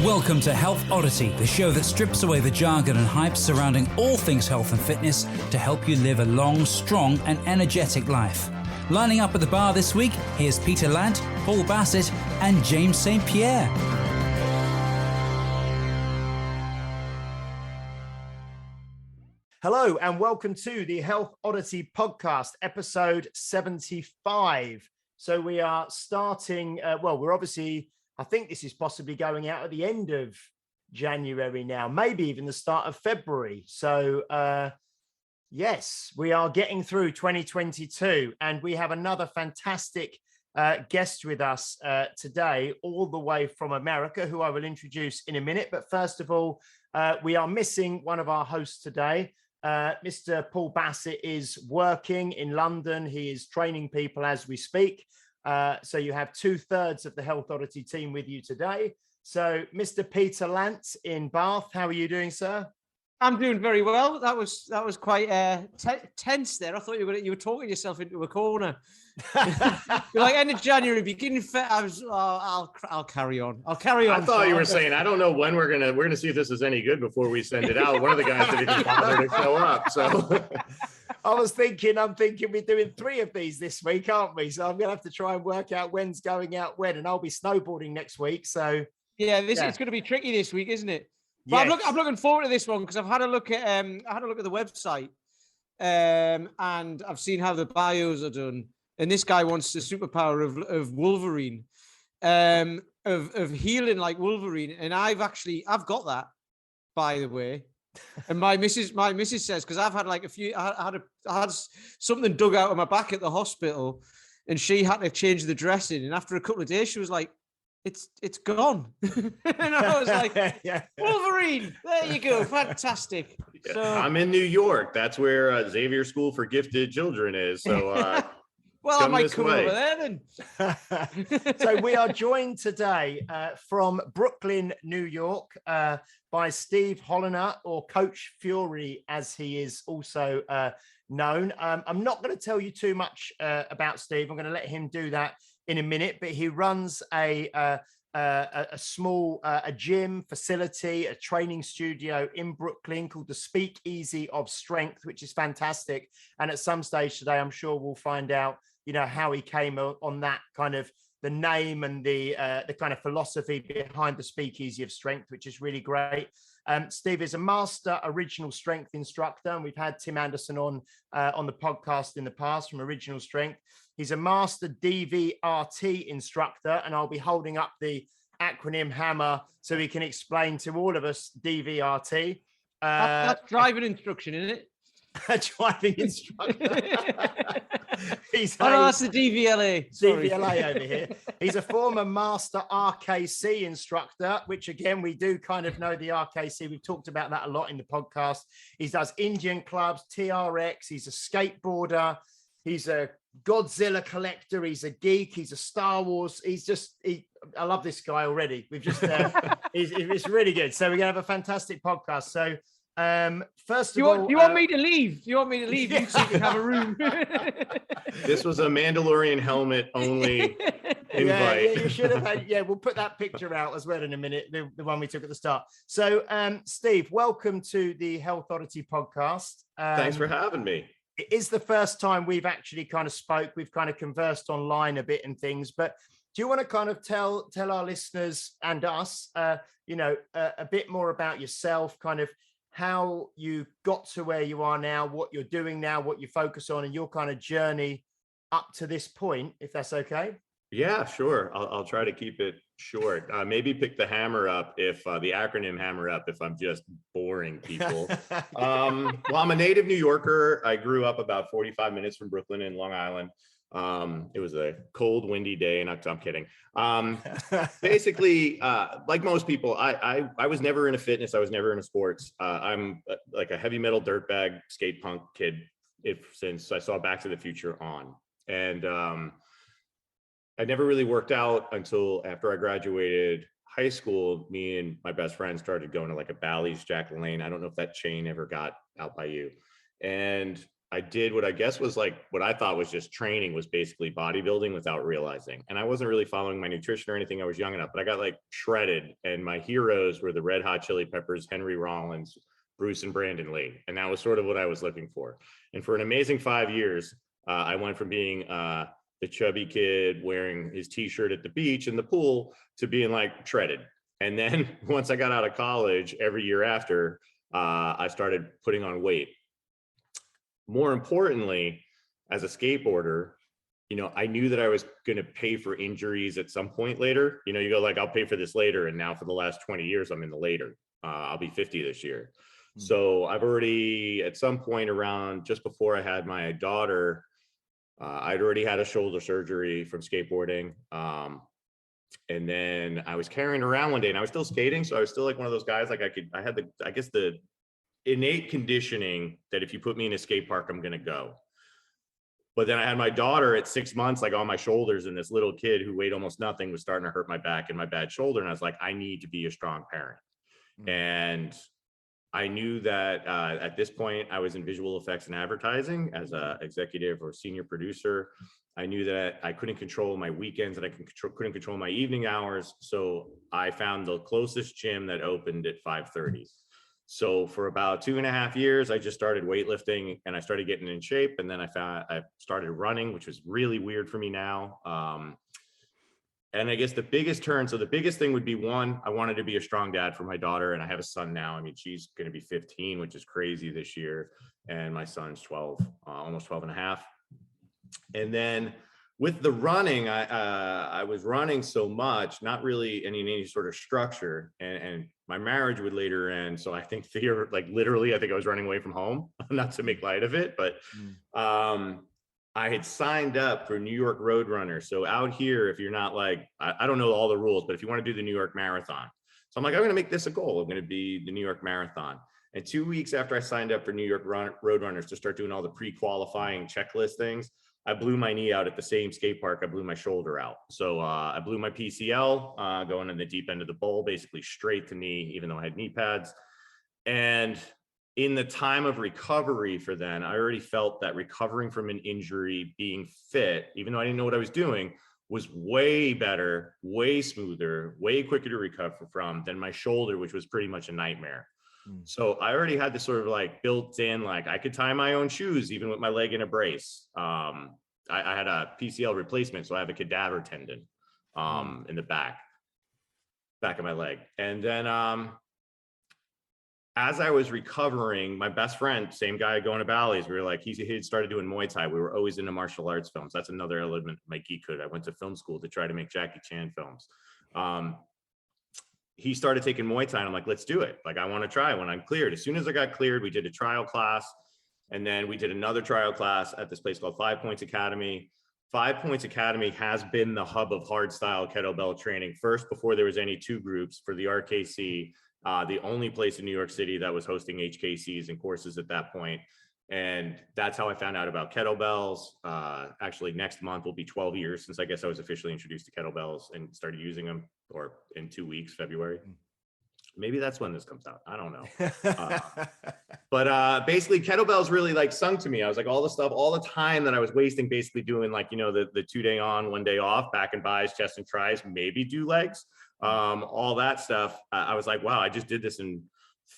Welcome to Health Oddity, the show that strips away the jargon and hype surrounding all things health and fitness to help you live a long, strong and energetic life. Lining up at the bar this week, here's Peter Lant, Paul Bassett and James St. Pierre. Hello and welcome to the Health Oddity podcast, episode 75. So we are starting, we're obviously, I think this is possibly going out at the end of January now, maybe even the start of February. So yes, we are getting through 2022 and we have another fantastic guest with us today, all the way from America, who I will introduce in a minute. But first of all, we are missing one of our hosts today. Mr. Paul Bassett is working in London. He is training people as we speak. So you have 2/3 of the Health Oddity team with you today. So Mr. Peter Lant in Bath, how are you doing, sir? I'm doing very well. That was quite tense there. I thought you were talking yourself into a corner. You're like end of January, beginning of I'll carry on. I'll carry on. I thought you were saying, I don't know when we're gonna see if this is any good before we send it out. One of the guys didn't even bother to show up. So I'm thinking we're doing 3 of these this week, aren't we? So I'm gonna have to try and work out when's going out when, and I'll be snowboarding next week. So it's gonna be tricky this week, isn't it? But yes. I'm looking forward to this one because I've had a look at the website and I've seen how the bios are done. And this guy wants the superpower of Wolverine, of healing like Wolverine. And I've got that, by the way. And my missus says, because I've had like I had something dug out of my back at the hospital, and she had to change the dressing. And after a couple of days, she was like, it's gone. And I was like, Wolverine, there you go. Fantastic. Yeah, so, I'm in New York. That's where Xavier School for Gifted Children is. So, well, I might come over there then. So we are joined today from Brooklyn, New York, by Steve Holiner, or Coach Fury, as he is also known. I'm not going to tell you too much about Steve. I'm going to let him do that in a minute, but he runs a small gym facility, a training studio in Brooklyn called the Speakeasy of Strength, which is fantastic. And at some stage today, I'm sure we'll find out, how he came on that kind of the name and the kind of philosophy behind the Speakeasy of Strength, which is really great. Steve is a master original strength instructor, and we've had Tim Anderson on the podcast in the past from Original Strength. He's a master DVRT instructor, and I'll be holding up the acronym hammer so he can explain to all of us DVRT. That's driving instruction, isn't it? Driving instructor. That's the DVLA. Sorry. DVLA over here. He's a former master RKC instructor, which again, we do kind of know the RKC. We've talked about that a lot in the podcast. He does Indian clubs, TRX. He's a skateboarder. He's a Godzilla collector. He's a geek. He's a Star Wars. I love this guy already. We've just, it's really good. So we're going to have a fantastic podcast. So first of all, you want me to leave? You want me to leave? You two can have a room. This was a Mandalorian helmet only invite. Yeah, you should have had. Yeah, we'll put that picture out as well in a minute. The one we took at the start. So, Steve, welcome to the Health Oddity podcast. Thanks for having me. It is the first time we've actually kind of spoke. We've kind of conversed online a bit and things, but do you want to kind of tell our listeners and us, a bit more about yourself, kind of how you got to where you are now, what you're doing now, what you focus on, and your kind of journey up to this point, if that's okay? Yeah, sure. I'll try to keep it short. Maybe pick the hammer up if the acronym hammer up if I'm just boring people. Well, I'm a native New Yorker. I grew up about 45 minutes from Brooklyn in Long Island. It was a cold, windy day, and I'm kidding. Basically, like most people, I was never into fitness. I was never into sports. I'm like a heavy metal dirtbag skate punk kid since I saw Back to the Future on. And I never really worked out until after I graduated high school. Me and my best friend started going to like a Bally's, Jack LaLanne. I don't know if that chain ever got out by you. And I did what I guess was like what I thought was just training, was basically bodybuilding without realizing. And I wasn't really following my nutrition or anything. I was young enough, but I got like shredded. And my heroes were the Red Hot Chili Peppers, Henry Rollins, Bruce and Brandon Lee. And that was sort of what I was looking for. And for an amazing 5 years, I went from being the chubby kid wearing his t-shirt at the beach in the pool to being like shredded. And then once I got out of college, every year after, I started putting on weight. More importantly, as a skateboarder, you know, I knew that I was going to pay for injuries at some point later. You know, you go like, I'll pay for this later. And now for the last 20 years, I'm in the later. I'll be 50 this year. Mm-hmm. So I've already, at some point around just before I had my daughter, I'd already had a shoulder surgery from skateboarding. And then I was carrying around one day and I was still skating. So I was still like one of those guys, like I had the innate conditioning that if you put me in a skate park, I'm going to go. But then I had my daughter at 6 months, like on my shoulders, and this little kid who weighed almost nothing was starting to hurt my back and my bad shoulder. And I was like, I need to be a strong parent. Mm-hmm. And I knew that at this point I was in visual effects and advertising as an executive or senior producer. I knew that I couldn't control my weekends and I couldn't control my evening hours. So I found the closest gym that opened at 5:30. So for about 2.5 years, I just started weightlifting and I started getting in shape. And then I started running, which was really weird for me now. And I guess the biggest thing would be, one, I wanted to be a strong dad for my daughter. And I have a son now. I mean, she's going to be 15, which is crazy this year. And my son's 12, almost 12 and a half. And then with the running, I was running so much, not really in any sort of structure, and my marriage would later end. So I think literally, I think I was running away from home, not to make light of it, but I had signed up for New York Roadrunner. So out here, if you're not like, I don't know all the rules, but if you want to do the New York Marathon. So I'm like, I'm going to make this a goal. I'm going to be the New York Marathon. And 2 weeks after I signed up for New York Roadrunners to start doing all the pre-qualifying checklist things, I blew my knee out at the same skate park. I blew my shoulder out. So I blew my PCL going in the deep end of the bowl, basically straight to knee, even though I had knee pads. And in the time of recovery for then, I already felt that recovering from an injury, being fit, even though I didn't know what I was doing, was way better, way smoother, way quicker to recover from than my shoulder, which was pretty much a nightmare. So I already had this sort of like built in, like I could tie my own shoes, even with my leg in a brace. I had a PCL replacement, so I have a cadaver tendon in the back of my leg. And then as I was recovering, my best friend, same guy going to Bally's, we were like, he had started doing Muay Thai. We were always into martial arts films. That's another element of my geekhood. I went to film school to try to make Jackie Chan films. He started taking Muay Thai and I'm like, let's do it. Like, I want to try when I'm cleared. As soon as I got cleared, we did a trial class. And then we did another trial class at this place called 5 Points Academy. 5 Points Academy has been the hub of hardstyle kettlebell training. First, before there was any two groups, for the RKC, the only place in New York City that was hosting HKCs and courses at that point. And that's how I found out about kettlebells. Actually, next month will be 12 years since I guess I was officially introduced to kettlebells and started using them, or in 2 weeks, February. Maybe that's when this comes out. I don't know. But basically kettlebells really like sung to me. I was like, all the time that I was wasting basically doing like, you know, the 2 day on, 1 day off, back and buys, chest and tries, maybe do legs, all that stuff. I was like, wow, I just did this in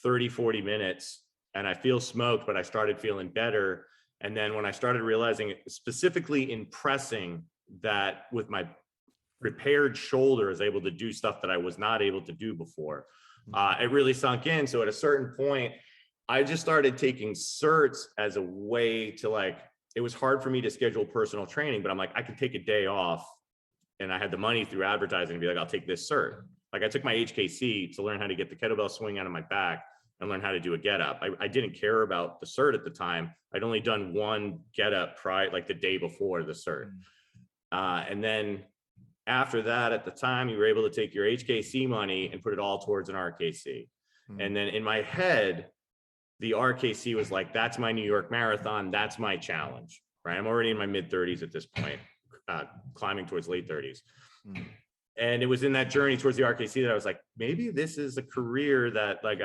30, 40 minutes. And I feel smoked, but I started feeling better. And then when I started realizing, specifically in pressing, that with my repaired shoulder, I was able to do stuff that I was not able to do before. It really sunk in. So at a certain point, I just started taking certs as a way to, like, it was hard for me to schedule personal training, but I'm like, I could take a day off, and I had the money through advertising to be like, I'll take this cert. Like, I took my HKC to learn how to get the kettlebell swing out of my back and learn how to do a get up. I didn't care about the cert at the time. I'd only done one get up prior, like the day before the cert. And then after that, at the time, you were able to take your HKC money and put it all towards an RKC. And then in my head, the RKC was like, that's my New York Marathon. That's my challenge, right? I'm already in my mid 30s at this point, climbing towards late 30s. And it was in that journey towards the RKC that I was like, maybe this is a career that, like,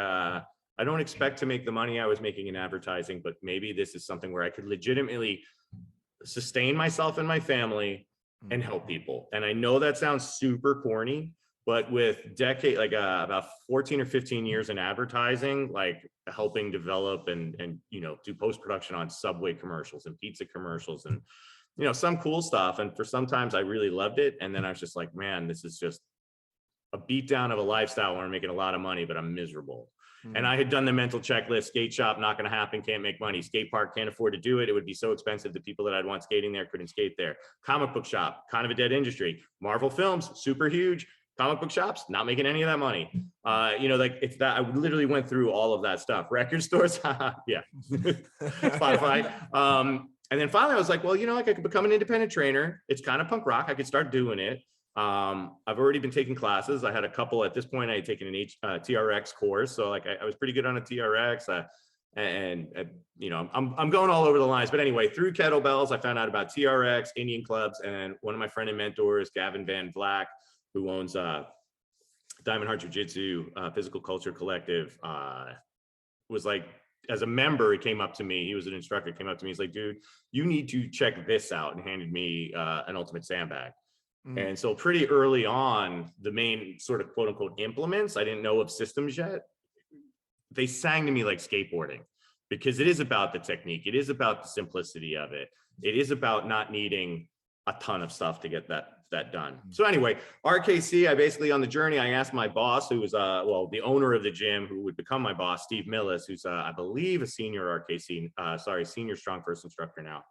I don't expect to make the money I was making in advertising, but maybe this is something where I could legitimately sustain myself and my family and help people. And I know that sounds super corny, but with about 14 or 15 years in advertising, like helping develop and do post-production on Subway commercials and pizza commercials and, some cool stuff. And for sometimes I really loved it. And then I was just like, man, this is just a beatdown of a lifestyle where I'm making a lot of money, but I'm miserable. And I had done the mental checklist: skate shop, not going to happen, can't make money. Skate park, can't afford to do it. It would be so expensive. The people that I'd want skating there couldn't skate there. Comic book shop, kind of a dead industry. Marvel films, super huge. Comic book shops, not making any of that money. It's that I literally went through all of that stuff. Record stores, yeah. Spotify. And then finally I was like, well, I could become an independent trainer. It's kind of punk rock. I could start doing it. I've already been taking classes. I had a couple at this point. I had taken an TRX course. So I was pretty good on a TRX. I'm going all over the lines, but anyway, through kettlebells, I found out about TRX, Indian clubs. And one of my friend and mentors, Gavin Van Vlack, who owns Diamond Heart Jiu-Jitsu, Physical Culture Collective, was like, as a member, he came up to me. He was an instructor, came up to me. He's like, dude, you need to check this out, and handed me an ultimate sandbag. And so pretty early on, the main sort of quote unquote implements, I didn't know of systems yet. They sang to me like skateboarding, because it is about the technique. It is about the simplicity of it. It is about not needing a ton of stuff to get that done. So anyway, RKC, I basically, on the journey, I asked my boss, who was the owner of the gym, who would become my boss, Steve Millis, who's I believe a senior senior strong first instructor now.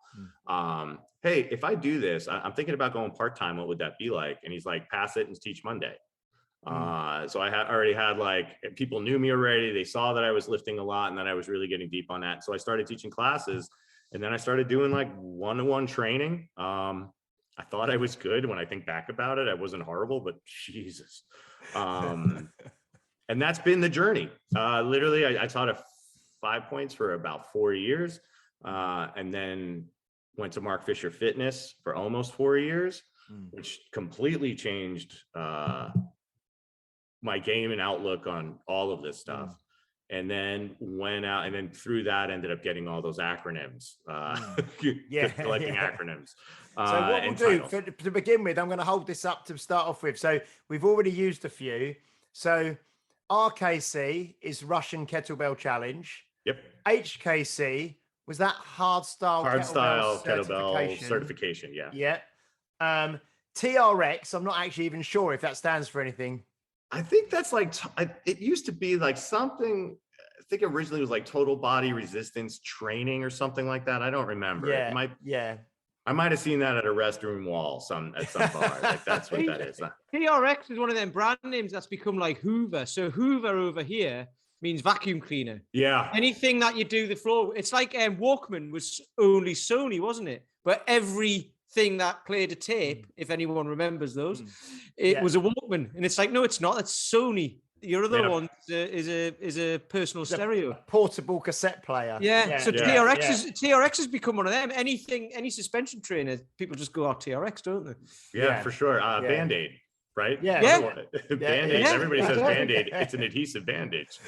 Hey, if I do this, I'm thinking about going part-time, what would that be like? And he's like, pass it and teach Monday. So I already had people knew me already. They saw that I was lifting a lot and that I was really getting deep on that. So I started teaching classes, and then I started doing one-on-one training. I thought I was good. When I think back about it, I wasn't horrible, but Jesus. And that's been the journey. Literally, I taught at 5 Points for about 4 years, and then went to Mark Fisher Fitness for almost 4 years, which completely changed my game and outlook on all of this stuff. And then went out, and then through that ended up getting all those acronyms, collecting acronyms. So what we'll do to begin with, I'm going to hold this up to start off with. So we've already used a few. So RKC is Russian Kettlebell Challenge. Yep. HKC was that hardstyle kettlebell certification. Yeah. Yeah. TRX, I'm not actually even sure if that stands for anything. I think that's it used to be something, I think originally it was total body resistance training or something like that. I don't remember. Yeah. I might have seen that at a restroom wall at some bar. That's what that is. TRX is one of them brand names that's become like Hoover. So Hoover over here means vacuum cleaner. Yeah. Anything that you do the floor. It's like Walkman was only Sony, wasn't it? But everything that played a tape, if anyone remembers those, it was a Walkman. And it's like, no, it's not. It's Sony. Your other one is a personal stereo, a portable cassette player. So TRX has become one of them. Any suspension trainer, people just go out TRX, don't they? Yeah, for sure. Band-Aid, right? Yeah. Band-Aid. Yeah. Everybody says Band-Aid. It's an adhesive bandage.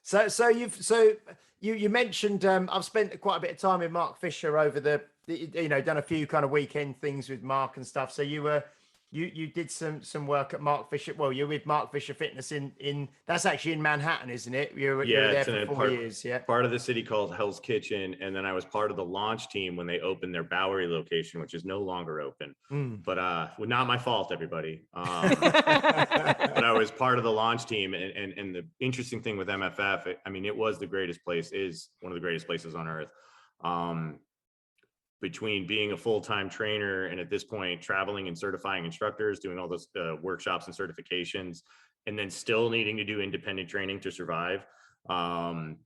So you mentioned I've spent quite a bit of time with Mark Fisher over done a few kind of weekend things with Mark and stuff. So you did some work at Mark Fisher. Well, you're with Mark Fisher Fitness in that's actually in Manhattan, isn't it? You were there for 4 years. Yeah. Part of the city called Hell's Kitchen. And then I was part of the launch team when they opened their Bowery location, which is no longer open. But not my fault, everybody. But I was part of the launch team. And the interesting thing with MFF, it was the greatest place, is one of the greatest places on earth. Between being a full-time trainer and at this point traveling and certifying instructors, doing all those workshops and certifications, and then still needing to do independent training to survive. I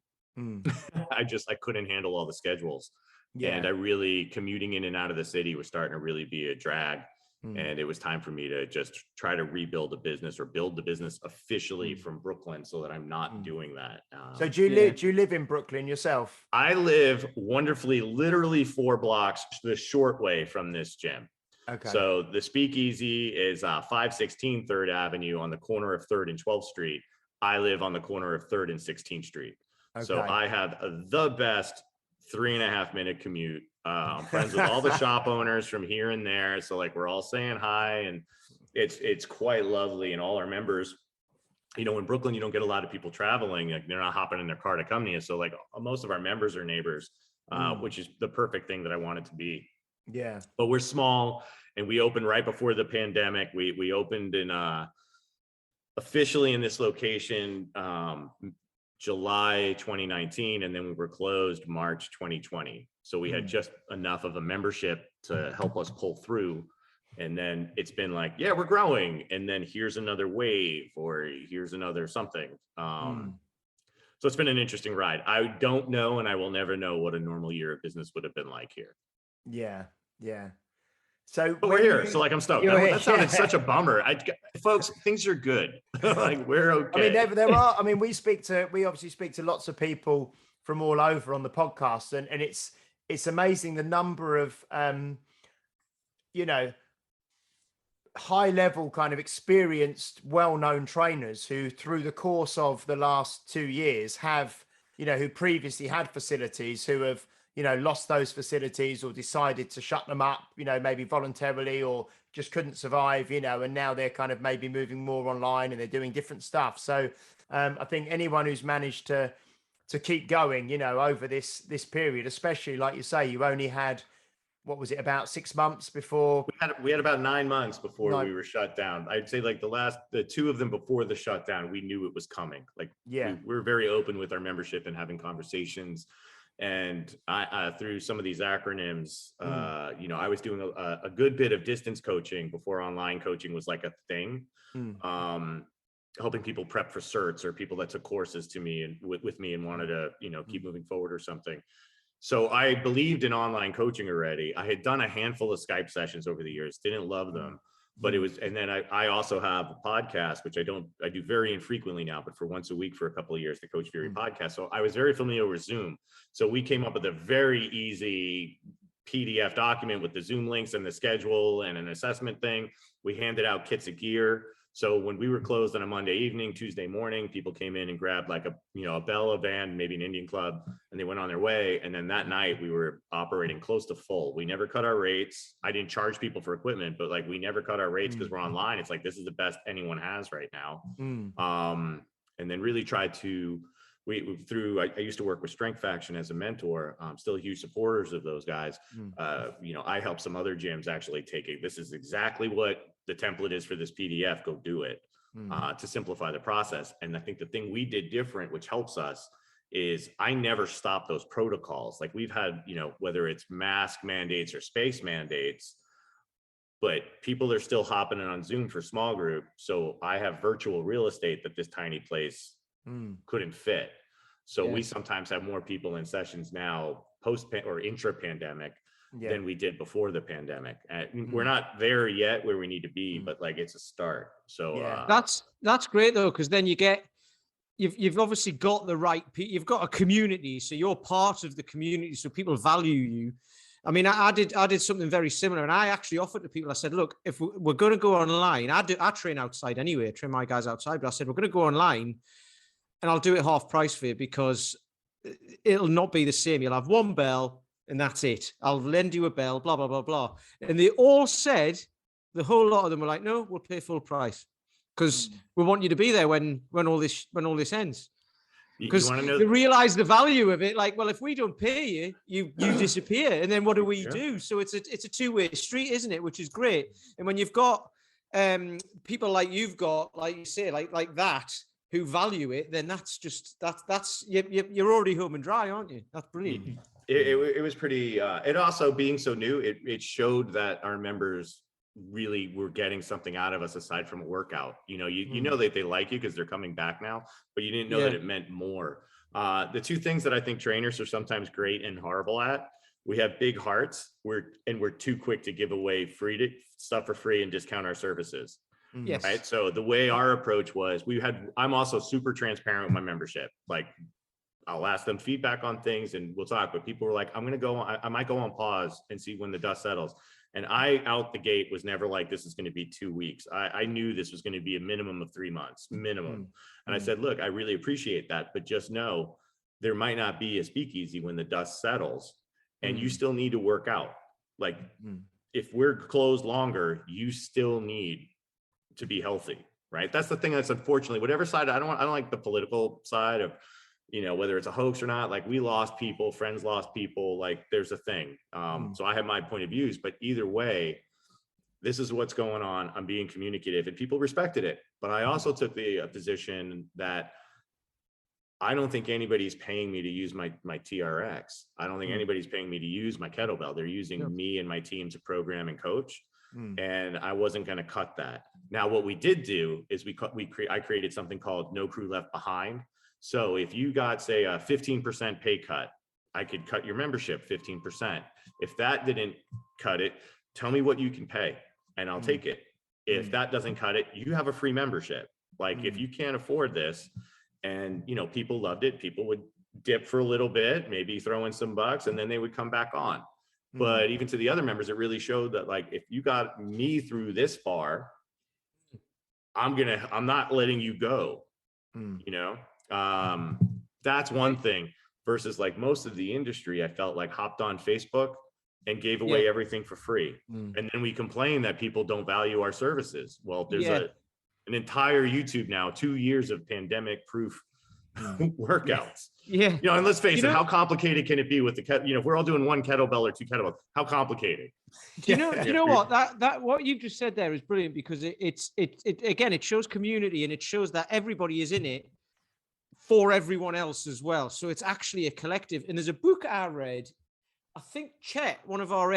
couldn't handle all the schedules. And I really, commuting in and out of the city was starting to really be a drag. And it was time for me to just try to rebuild a business, or build the business officially from Brooklyn, so that I'm not doing that. So do you live in Brooklyn yourself? I live wonderfully, literally 4 blocks the short way from this gym. Okay. So the Speakeasy is 516 3rd Avenue on the corner of 3rd and 12th Street. I live on the corner of 3rd and 16th Street. Okay. So I have the best 3.5 minute commute. I'm friends with all the shop owners from here and there. So like we're all saying hi, and it's quite lovely. And all our members, you know, in Brooklyn, you don't get a lot of people traveling. Like they're not hopping in their car to come to you. So like most of our members are neighbors, which is the perfect thing that I want it to be. Yeah. But we're small, and we opened right before the pandemic. We opened in officially in this location July 2019, and then we were closed March 2020. So we had just enough of a membership to help us pull through. And then it's been like, yeah, we're growing. And then here's another wave, or here's another something. So it's been an interesting ride. I don't know, and I will never know what a normal year of business would have been like here. Yeah. Yeah. So but we're here. So like, I'm stoked. That sounded such a bummer. Folks, things are good. Like we're okay. I mean, there are, I mean, we obviously speak to lots of people from all over on the podcast, and it's amazing the number of, you know, high level kind of experienced, well-known trainers who through the course of the last 2 years have, you know, who previously had facilities, who have, you know, lost those facilities or decided to shut them up, you know, maybe voluntarily, or just couldn't survive, you know, and now they're kind of maybe moving more online and they're doing different stuff. So I think anyone who's managed to keep going, you know, over this period, especially like you say, you only had, what was it, about 6 months before? We had about 9 months before we were shut down. I'd say like the 2 of them before the shutdown, we knew it was coming. Like we're very open with our membership and having conversations. And I through some of these acronyms, you know, I was doing a good bit of distance coaching before online coaching was like a thing, helping people prep for certs, or people that took courses to me and with me and wanted to, you know, keep moving forward or something. So I believed in online coaching already. I had done a handful of Skype sessions over the years, didn't love them. But it was, and then I also have a podcast, which I do very infrequently now, but for once a week for a couple of years, the Coach Fury podcast. So I was very familiar with Zoom. So we came up with a very easy PDF document with the Zoom links and the schedule and an assessment thing. We handed out kits of gear. So when we were closed on a Monday evening, Tuesday morning, people came in and grabbed like a bell, a band, maybe an Indian club, and they went on their way. And then that night we were operating close to full. We never cut our rates. I didn't charge people for equipment, but like we never cut our rates because we're online. It's like, this is the best anyone has right now. And then really tried to, I used to work with Strength Faction as a mentor. I'm still huge supporters of those guys. You know, I help some other gyms actually take it. This is exactly what the template is for this PDF. Go do it to simplify the process. And I think the thing we did different, which helps us, is I never stopped those protocols. Like we've had, you know, whether it's mask mandates or space mandates, but people are still hopping in on Zoom for small group. So I have virtual real estate that this tiny place couldn't fit. So we sometimes have more people in sessions now post or intra pandemic than we did before the pandemic. And we're not there yet where we need to be, but like it's a start. So that's great though, because then you've obviously got the right people. You've got a community, so you're part of the community, so people value you. I mean, I did something very similar, and I actually offered to people. I said, look, if we're going to go online, I train outside anyway. I train my guys outside, but I said we're going to go online, and I'll do it half price for you because it'll not be the same. You'll have one bell, and that's it. I'll lend you a bell, blah blah blah blah. And they all said, the whole lot of them were like, no, we'll pay full price because we want you to be there when all this ends. Because they realize the value of it. Like, well, if we don't pay you, you disappear, and then what do we do? So it's a two-way street, isn't it? Which is great. And when you've got people like you've got, like you say, like that, who value it, then that's you're already home and dry, aren't you? That's brilliant. It was pretty. It also being so new, it showed that our members really were getting something out of us aside from a workout. You know, you know that they like you because they're coming back now, but you didn't know that it meant more. The two things that I think trainers are sometimes great and horrible at: we have big hearts, we're too quick to give away stuff for free and discount our services. Yes. Right. So the way our approach was, I'm also super transparent with my membership. Like, I'll ask them feedback on things and we'll talk, but people were like, I might go on pause and see when the dust settles. And I out the gate was never like, this is going to be 2 weeks. I knew this was going to be a minimum of 3 months, minimum. And I said, look, I really appreciate that, but just know there might not be a speakeasy when the dust settles, and you still need to work out. Like if we're closed longer, you still need to be healthy, right? That's the thing that's unfortunately, whatever side, I don't like the political side of, you know, whether it's a hoax or not. Like we lost people, friends lost people, like there's a thing. So I have my point of views, but either way, this is what's going on. I'm being communicative and people respected it. But I also took the position that I don't think anybody's paying me to use my TRX. I don't think anybody's paying me to use my kettlebell. They're using me and my team to program and coach. And I wasn't going to cut that. Now, what we did do is I created something called No Crew Left Behind. So if you got, say, a 15% pay cut, I could cut your membership 15%. If that didn't cut it, tell me what you can pay and I'll take it. If that doesn't cut it, you have a free membership. Like if you can't afford this, and, you know, people loved it. People would dip for a little bit, maybe throw in some bucks, and then they would come back on. But even to the other members, it really showed that, like, if you got me through this far, I'm not letting you go, you know? That's one thing versus like most of the industry, I felt like hopped on Facebook and gave away everything for free. And then we complain that people don't value our services. Well, there's an entire YouTube now, 2 years of pandemic proof workouts. You know, and let's face it, how complicated can it be with the if we're all doing one kettlebell or two kettlebells, how complicated? You know what, that what you just said there is brilliant, because it again, it shows community, and it shows that everybody is in it for everyone else as well. So it's actually a collective. And there's a book I read, I think Chet, one of our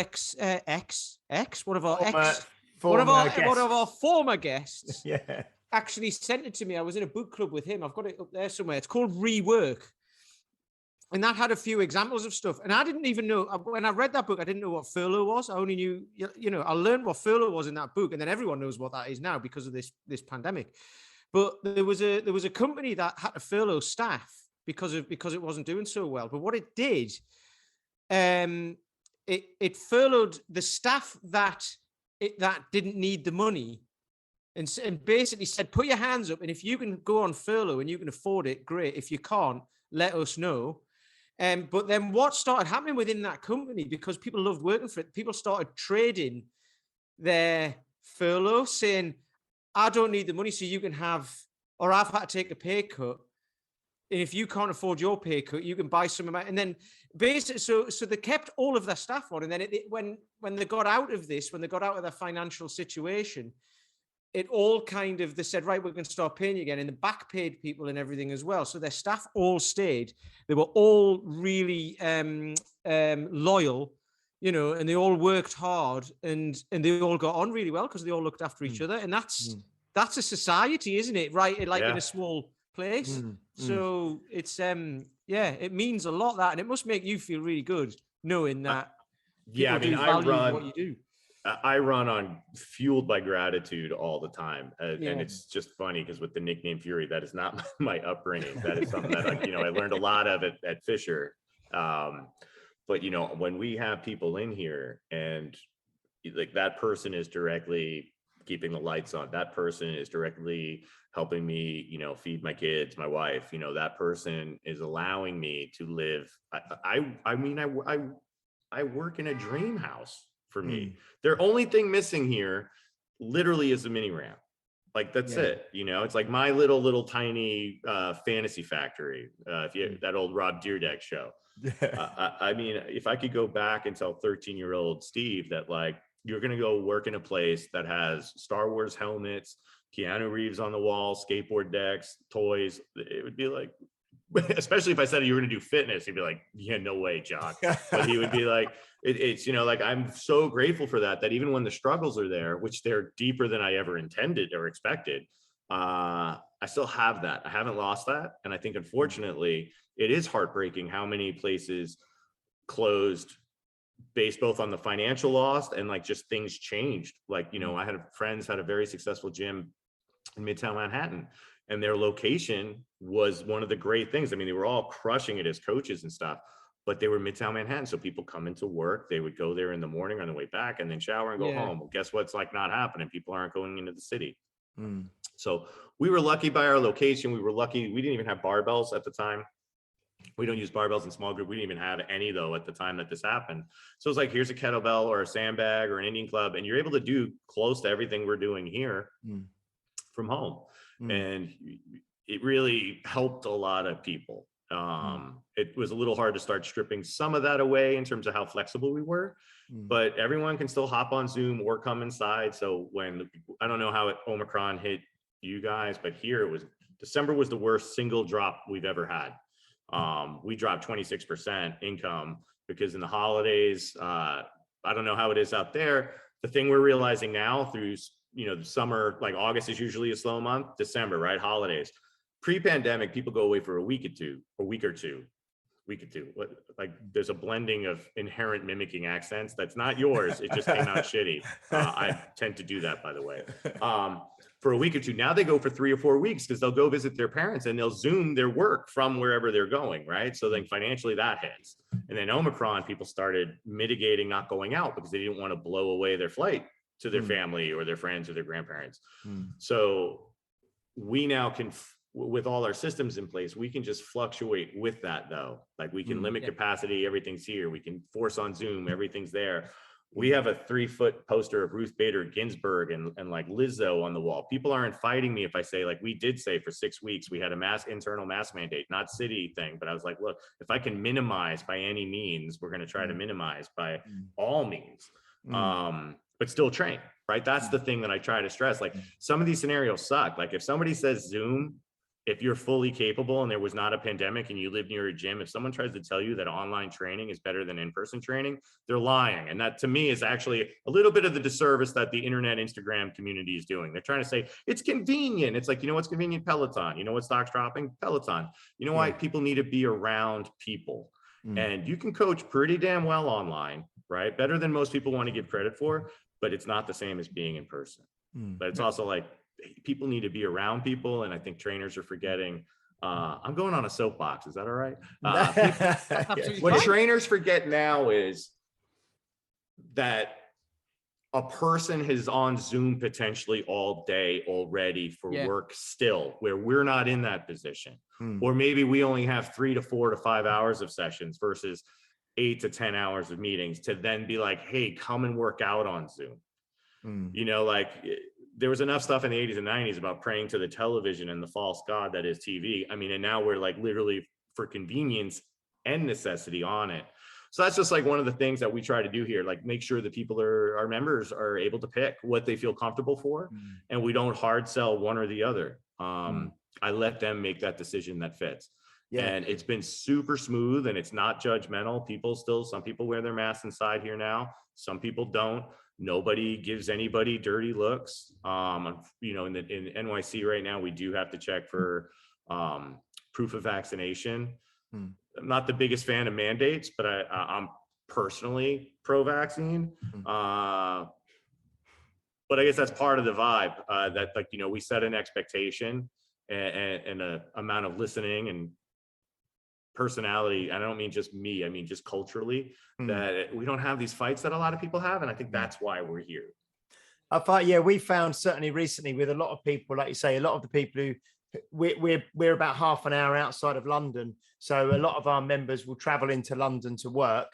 former guests actually sent it to me. I was in a book club with him. I've got it up there somewhere. It's called Rework. And that had a few examples of stuff. And I didn't even know, when I read that book, I didn't know what furlough was. I only knew, you know, I learned what furlough was in that book. And then everyone knows what that is now because of this pandemic. But there was a company that had to furlough staff because it wasn't doing so well. But what it did, it furloughed the staff that didn't need the money, and basically said, put your hands up, and if you can go on furlough and you can afford it, great. If you can't, let us know. But then what started happening within that company, because people loved working for it, people started trading their furlough, saying, I don't need the money, so you can have, or I've had to take a pay cut. And if you can't afford your pay cut, you can buy some of my, and then basically, so they kept all of their staff on. And then when they got out of this, when they got out of their financial situation, it all kind of, they said, right, we're going to start paying you again. And the back paid people and everything as well. So their staff all stayed. They were all really loyal, you know, and they all worked hard, and they all got on really well because they all looked after each other. And that's a society, isn't it? Right. Like in a small place. So it's, it means a lot, that, and it must make you feel really good knowing that. I mean, what you do. I run on fueled by gratitude all the time. And it's just funny because with the nickname Fury, that is not my upbringing. That is something that I learned a lot of it at Fisher. But, you know, when we have people in here and like that person is directly keeping the lights on, that person is directly helping me, you know, feed my kids, my wife, you know, that person is allowing me to live. I work in a dream house for me. Their only thing missing here literally is a mini ramp. Like that's it, you know, it's like my little tiny fantasy factory. If you that old Rob Dyrdek show. I mean, if I could go back and tell 13-year-old Steve that like, you're going to go work in a place that has Star Wars helmets, Keanu Reeves on the wall, skateboard decks, toys, it would be like, especially if I said you were going to do fitness, he'd be like, yeah, no way, John. But he would be like, it's, you know, like, I'm so grateful for that even when the struggles are there, which they're deeper than I ever intended or expected, I still have that. I haven't lost that. And I think, unfortunately, it is heartbreaking how many places closed based both on the financial loss and like just things changed. Like, you know, I had friends had a very successful gym in Midtown Manhattan, and their location was one of the great things. I mean, they were all crushing it as coaches and stuff, but they were Midtown Manhattan. So people come into work, they would go there in the morning on the way back and then shower and go home. Well, guess what's like not happening? People aren't going into the city. So we were lucky by our location. We were lucky. We didn't even have barbells at the time. We don't use barbells in small group. We didn't even have any though at the time that this happened. So it's like, here's a kettlebell or a sandbag or an Indian club, and you're able to do close to everything we're doing here from home. And it really helped a lot of people. It was a little hard to start stripping some of that away in terms of how flexible we were, but everyone can still hop on Zoom or come inside. So when, I don't know how Omicron hit you guys, but here it was, December was the worst single drop we've ever had. We dropped 26% income because in the holidays, I don't know how it is out there. The thing we're realizing now through, the summer, like August is usually a slow month, December, right? Holidays. Pre-pandemic, people go away for a week or two. Like there's a blending of inherent mimicking accents. That's not yours. It just came out shitty. I tend to do that, by the way. For a week or two. Now they go for 3 or 4 weeks because they'll go visit their parents and they'll Zoom their work from wherever they're going, right? So then financially that hits. And then Omicron, people started mitigating not going out because they didn't want to blow away their flight to their family or their friends or their grandparents. So we now can, with all our systems in place, we can just fluctuate with that though. Like we can limit capacity, everything's here. We can force on Zoom, everything's there. We have a 3-foot poster of Ruth Bader Ginsburg and like Lizzo on the wall. People aren't fighting me if I say, like we did say for 6 weeks, we had a internal mask mandate, not city thing. But I was like, look, if I can minimize by any means, we're going to try to minimize by all means, but still train, right? That's the thing that I try to stress. Like some of these scenarios suck. Like if somebody says Zoom, if you're fully capable and there was not a pandemic and you live near a gym, if someone tries to tell you that online training is better than in-person training, they're lying. And that to me is actually a little bit of the disservice that the internet Instagram community is doing. They're trying to say it's convenient. It's like, what's convenient? Peloton. You know what stock's dropping? Peloton. You know why? People need to be around people. And you can coach pretty damn well online, right? Better than most people want to give credit for, but it's not the same as being in person. But it's also like, people need to be around people, and I think trainers are forgetting. I'm going on a soapbox. Is that all right? What trainers forget now is that a person is on Zoom potentially all day already for work still, where we're not in that position. Or maybe we only have 3 to 4 to 5 hours of sessions versus 8 to 10 hours of meetings to then be like, hey, come and work out on Zoom. Like there was enough stuff in the 80s and 90s about praying to the television and the false god that is TV. I mean, and now we're like literally for convenience and necessity on it. So that's just like one of the things that we try to do here, like make sure that our members are able to pick what they feel comfortable for, and we don't hard sell one or the other. I let them make that decision that fits. And it's been super smooth and it's not judgmental. Some people wear their masks inside here now. Some people don't. Nobody gives anybody dirty looks. In NYC right now, we do have to check for proof of vaccination. I'm not the biggest fan of mandates, but I'm personally pro-vaccine. But I guess that's part of the vibe that we set an expectation and an amount of listening and personality. I don't mean just me, I mean just culturally, that we don't have these fights that a lot of people have, and I think that's why we're here. I thought, we found certainly recently with a lot of people, like you say, a lot of the people who we're about half an hour outside of London, so a lot of our members will travel into London to work,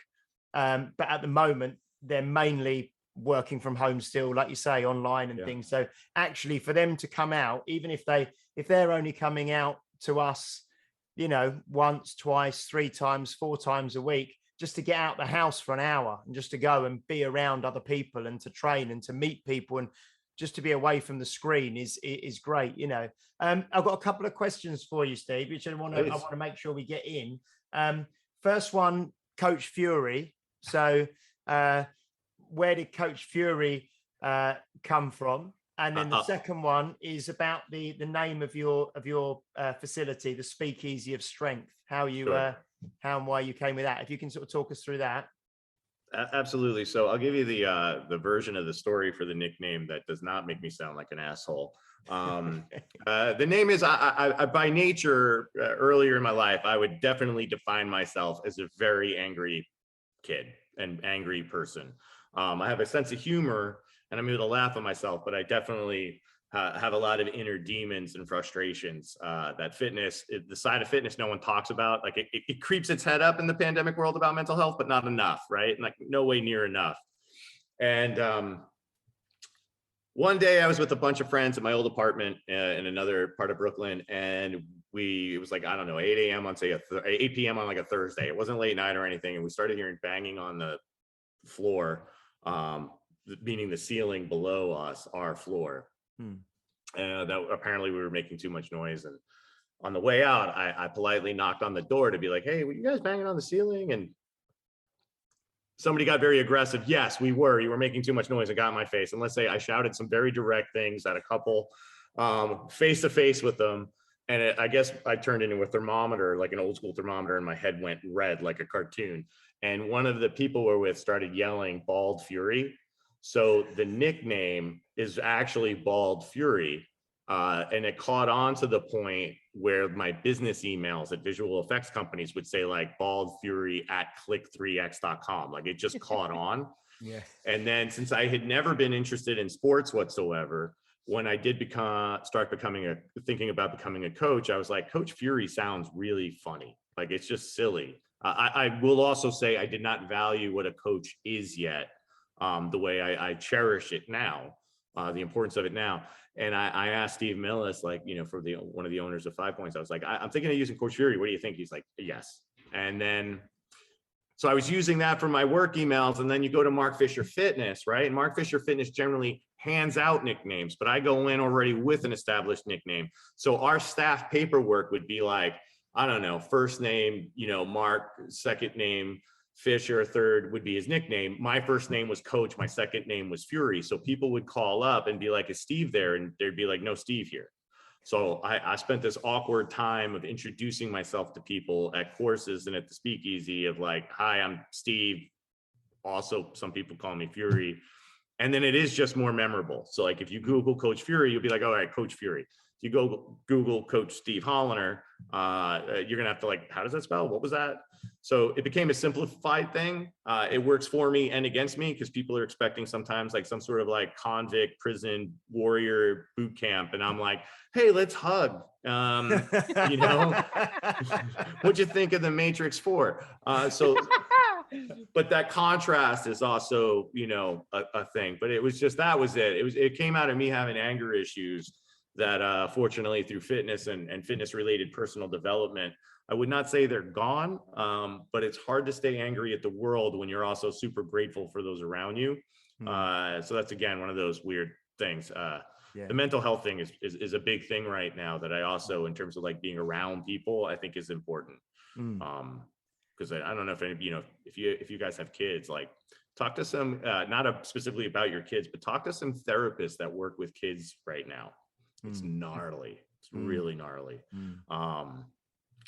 but at the moment they're mainly working from home still, like you say, online and things. So actually for them to come out, even if they're only coming out to us once, twice, 3 times, 4 times a week, just to get out the house for an hour and just to go and be around other people and to train and to meet people and just to be away from the screen is great. I've got a couple of questions for you, Steve, which I want to make sure we get in. First one, Coach Fury. So where did Coach Fury come from? And then the second one is about the name of your facility, the Speakeasy of Strength. How and why you came with that? If you can sort of talk us through that. Absolutely. So I'll give you the version of the story for the nickname that does not make me sound like an asshole. The name is, I by nature, earlier in my life, I would definitely define myself as a very angry kid and angry person. I have a sense of humor and I'm able to laugh at myself, but I definitely have a lot of inner demons and frustrations that the side of fitness no one talks about. Like it creeps its head up in the pandemic world about mental health, but not enough, right? Like no way near enough. And one day I was with a bunch of friends at my old apartment in another part of Brooklyn, and it was like, I don't know, 8 a.m. on 8 p.m. on like a Thursday. It wasn't late night or anything. And we started hearing banging on the floor, meaning the ceiling below us, our floor. That apparently we were making too much noise. And on the way out, I politely knocked on the door to be like, hey, were you guys banging on the ceiling? And somebody got very aggressive. Yes, we were. You were making too much noise and got in my face. And let's say I shouted some very direct things at a couple, face to face with them. And I guess I turned into a thermometer, like an old school thermometer, and my head went red like a cartoon. And one of the people we're with started yelling Bald Fury. So the nickname is actually Bald Fury. And it caught on to the point where my business emails at visual effects companies would say like Bald Fury at click3x.com. Like it just caught on. Yeah. And then since I had never been interested in sports whatsoever, when I did thinking about becoming a coach, I was like, Coach Fury sounds really funny. Like it's just silly. I will also say I did not value what a coach is yet, the way I cherish it now, the importance of it now. And I asked Steve Millis, like, for one of the owners of 5 Points, I was like, I'm thinking of using Coach Fury. What do you think? He's like, yes. And then, so I was using that for my work emails. And then you go to Mark Fisher Fitness, right? And Mark Fisher Fitness generally hands out nicknames, but I go in already with an established nickname. So our staff paperwork would be like, I don't know, first name, Mark, second name Fisher, third would be his nickname. My first name was Coach. My second name was Fury. So people would call up and be like, is Steve there? And there'd be like, no Steve here. So I spent this awkward time of introducing myself to people at courses and at the Speakeasy of like, hi, I'm Steve. Also, some people call me Fury. And then it is just more memorable. So like if you Google Coach Fury, you'll be like, all right, Coach Fury. If you go Google Coach Steve Holiner, you're gonna have to like, how does that spell? What was that? So it became a simplified thing. It works for me and against me because people are expecting sometimes like some sort of like convict prison warrior boot camp. And I'm like, hey, let's hug. What'd you think of the Matrix 4? But that contrast is also, a thing. But it was just, that was it. It came out of me having anger issues that fortunately through fitness and fitness related personal development, I would not say they're gone, but it's hard to stay angry at the world when you're also super grateful for those around you. So that's, again, one of those weird things. The mental health thing is a big thing right now that I also, in terms of like being around people, I think is important. Because I don't know if you guys have kids, like talk to some, not specifically about your kids, but talk to some therapists that work with kids right now. It's gnarly. It's really gnarly.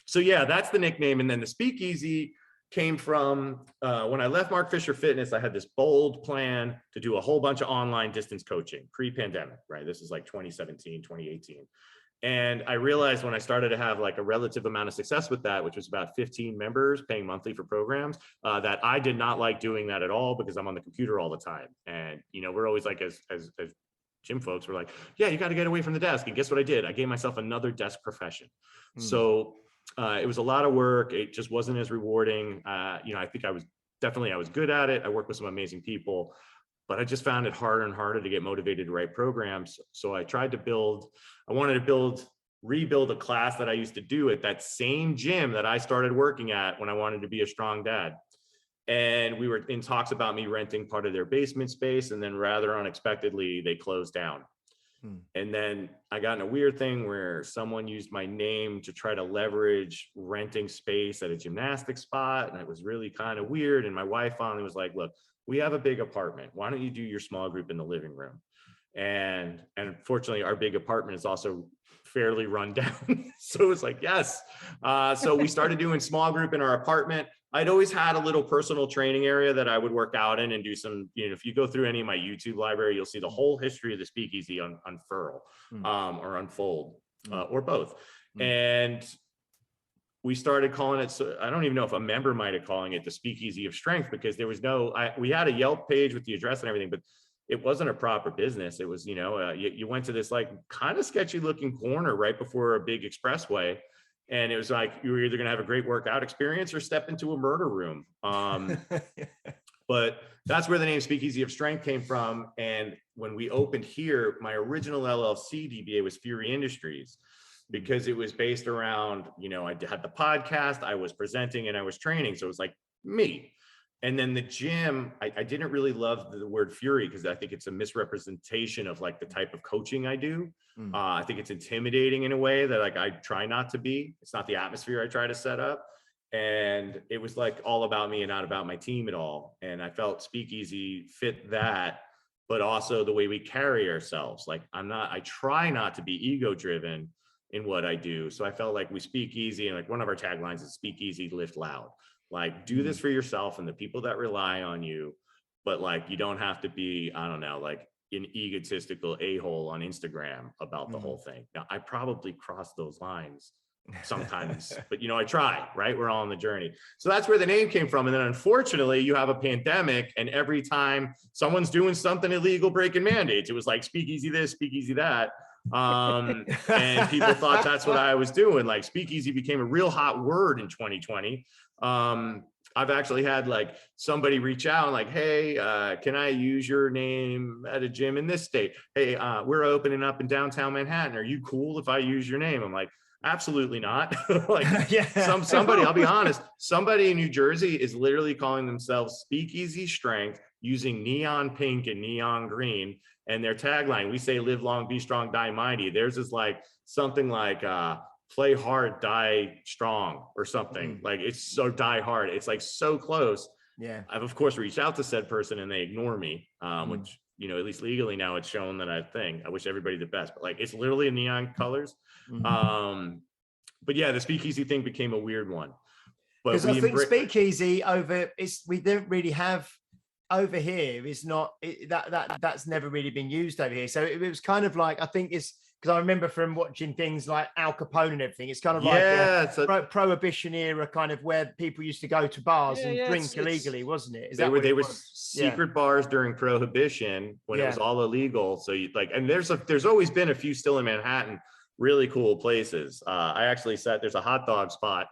So yeah, that's the nickname. And then the Speakeasy came from when I left Mark Fisher Fitness, I had this bold plan to do a whole bunch of online distance coaching pre-pandemic, right? This is like 2017, 2018. And I realized when I started to have like a relative amount of success with that, which was about 15 members paying monthly for programs, that I did not like doing that at all because I'm on the computer all the time. And, we're always like, as gym folks, we're like, yeah, you got to get away from the desk. And guess what I did? I gave myself another desk profession. So it was a lot of work. It just wasn't as rewarding. I think I was good at it. I worked with some amazing people, but I just found it harder and harder to get motivated to write programs. So I wanted to rebuild a class that I used to do at that same gym that I started working at when I wanted to be a strong dad. And we were in talks about me renting part of their basement space. And then rather unexpectedly, they closed down. And then I got in a weird thing where someone used my name to try to leverage renting space at a gymnastics spot. And it was really kind of weird. And my wife finally was like, look, we have a big apartment. Why don't you do your small group in the living room? And fortunately, our big apartment is also fairly run down. So it was like, yes. So we started doing small group in our apartment. I'd always had a little personal training area that I would work out in and do some, if you go through any of my YouTube library, you'll see the whole history of the Speakeasy unfurl or unfold or both. And we started calling it, so I don't even know if a member might have calling it the Speakeasy of Strength, because there was we had a Yelp page with the address and everything, but it wasn't a proper business. It was, you went to this like kind of sketchy looking corner right before a big expressway. And it was like, you were either going to have a great workout experience or step into a murder room. But that's where the name Speakeasy of Strength came from. And when we opened here, my original LLC DBA was Fury Industries, because it was based around, I had the podcast, I was presenting and I was training. So it was like me. And then the gym, I didn't really love the word Fury because I think it's a misrepresentation of like the type of coaching I do. I think it's intimidating in a way that like I try not to be. It's not the atmosphere I try to set up. And it was like all about me and not about my team at all. And I felt Speakeasy fit that, but also the way we carry ourselves. Like I try not to be ego driven in what I do. So I felt like we speak easy, and like one of our taglines is speak easy, lift loud. Like do this for yourself and the people that rely on you, but like you don't have to be, I don't know, like an egotistical a-hole on Instagram about the whole thing. Now I probably cross those lines sometimes, but I try, right? We're all on the journey. So that's where the name came from. And then unfortunately you have a pandemic, and every time someone's doing something illegal, breaking mandates, it was like Speakeasy this, Speakeasy that. And people thought that's what I was doing. Like Speakeasy became a real hot word in 2020. I've actually had like somebody reach out and like, hey, can I use your name at a gym in this state? Hey, we're opening up in downtown Manhattan. Are you cool if I use your name? I'm like, absolutely not. Like somebody, I'll be honest, somebody in New Jersey is literally calling themselves Speakeasy Strength using neon pink and neon green. And their tagline, we say live long, be strong, die mighty. Theirs is like something like play hard, die strong or something. Like it's so die hard. It's like so close. Yeah. I've of course reached out to said person and they ignore me, which, at least legally now it's shown that I wish everybody the best, but like it's literally in neon colors. But yeah, the Speakeasy thing became a weird one. Because I think Speakeasy we don't really have over here is not that's never really been used over here. So it was kind of like, I think it's because I remember from watching things like Al Capone and everything, it's kind of like prohibition era, kind of where people used to go to bars and drink illegally, wasn't it? They were secret bars during Prohibition when it was all illegal. So and there's always been a few still in Manhattan, really cool places. I actually there's a hot dog spot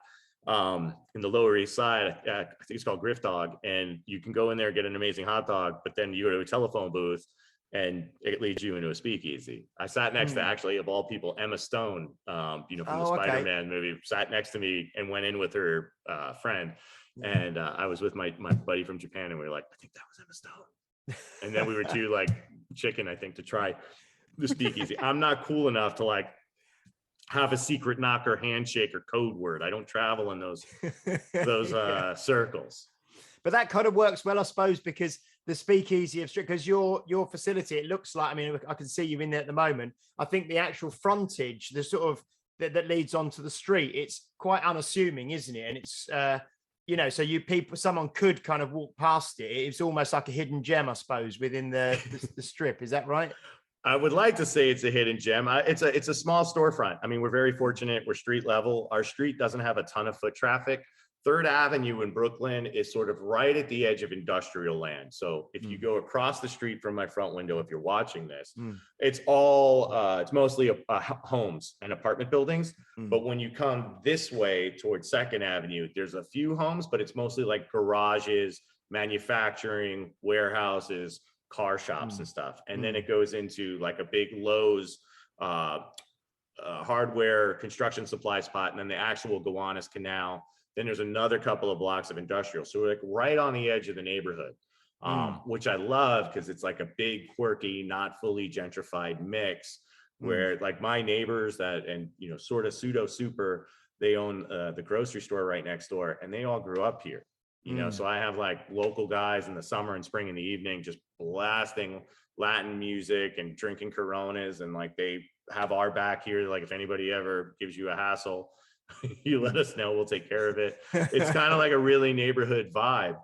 in the Lower East Side. I think it's called Griff Dog, and you can go in there and get an amazing hot dog, but then you go to a telephone booth and it leads you into a speakeasy. I sat next to, actually, of all people, Emma Stone, from the Spider-Man movie, sat next to me and went in with her friend. And I was with my buddy from Japan, and we were like, I think that was Emma Stone. And then we were too like chicken, I think, to try the speakeasy. I'm not cool enough to like have a secret knocker, handshake, or code word. I don't travel in those circles. But that kind of works well, I suppose, because the Speakeasy of Strength, because your facility, it looks like, I mean, I can see you in there at the moment. I think the actual frontage, the sort of that leads onto the street, it's quite unassuming, isn't it? And it's so someone could kind of walk past it. It's almost like a hidden gem, I suppose, within the strip. Is that right? I would like to say it's a hidden gem. It's a small storefront. I mean, we're very fortunate. We're street level. Our street doesn't have a ton of foot traffic. 3rd Avenue in Brooklyn is sort of right at the edge of industrial land. So if you go across the street from my front window, if you're watching this, it's all, it's mostly homes and apartment buildings. But when you come this way towards 2nd Avenue, there's a few homes, but it's mostly like garages, manufacturing, warehouses, car shops and stuff. And then it goes into like a big Lowe's hardware construction supply spot. And then the actual Gowanus Canal. Then there's another couple of blocks of industrial. So we're like right on the edge of the neighborhood, which I love because it's like a big, quirky, not fully gentrified mix where like my neighbors sort of pseudo super, they own the grocery store right next door, and they all grew up here. So I have like local guys in the summer and spring in the evening just blasting Latin music and drinking Coronas, and like they have our back here. Like if anybody ever gives you a hassle, You let us know, we'll take care of it. It's kind of like a really neighborhood vibe,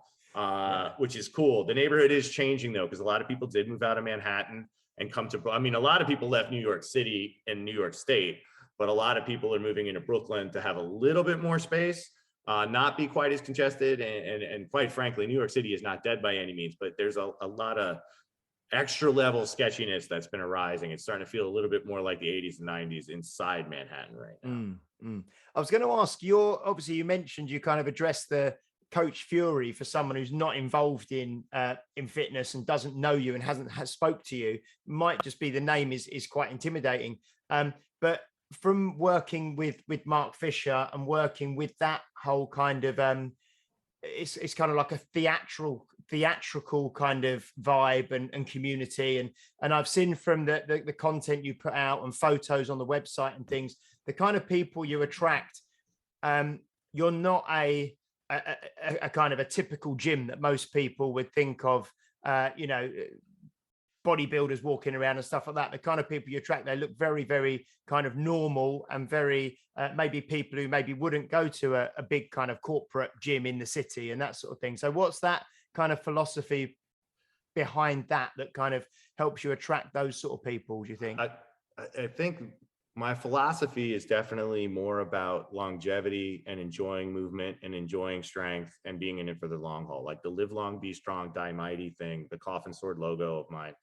which is cool. The neighborhood is changing though, because a lot of people did move out of Manhattan and come to, I mean, a lot of people left New York City and New York State, but a lot of people are moving into Brooklyn to have a little bit more space, not be quite as congested. And quite frankly, New York City is not dead by any means, but there's a lot of extra level sketchiness that's been arising. It's starting to feel a little bit more like the 80s and 90s inside Manhattan right now. I was going to ask, obviously you mentioned you kind of addressed the Coach Fury for someone who's not involved in fitness and doesn't know you and has spoke to you. Might just be the name is quite intimidating. But from working with Mark Fisher and working with that whole kind of it's kind of like a theatrical kind of vibe and community, and I've seen from the content you put out and photos on the website and things, the kind of people you attract. You're not a kind of a typical gym that most people would think of, bodybuilders walking around and stuff like that. The kind of people you attract, they look very, very kind of normal and very maybe people who maybe wouldn't go to a big kind of corporate gym in the city and that sort of thing. So what's that kind of philosophy behind that kind of helps you attract those sort of people, do you think? I think my philosophy is definitely more about longevity and enjoying movement and enjoying strength and being in it for the long haul. Like the live long, be strong, die mighty thing, the coffin sword logo of mine,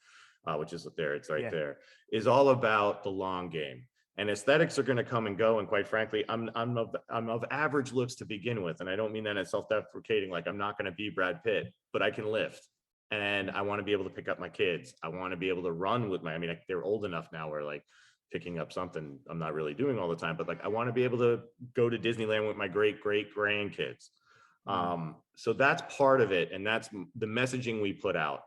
which is there, it's right there, is all about the long game. And aesthetics are going to come and go. And quite frankly, I'm of average looks to begin with. And I don't mean that as self-deprecating, like I'm not going to be Brad Pitt, but I can lift. And I want to be able to pick up my kids. I want to be able to run with they're old enough now where like picking up something I'm not really doing all the time, but like I want to be able to go to Disneyland with my great grandkids. So that's part of it. And that's the messaging we put out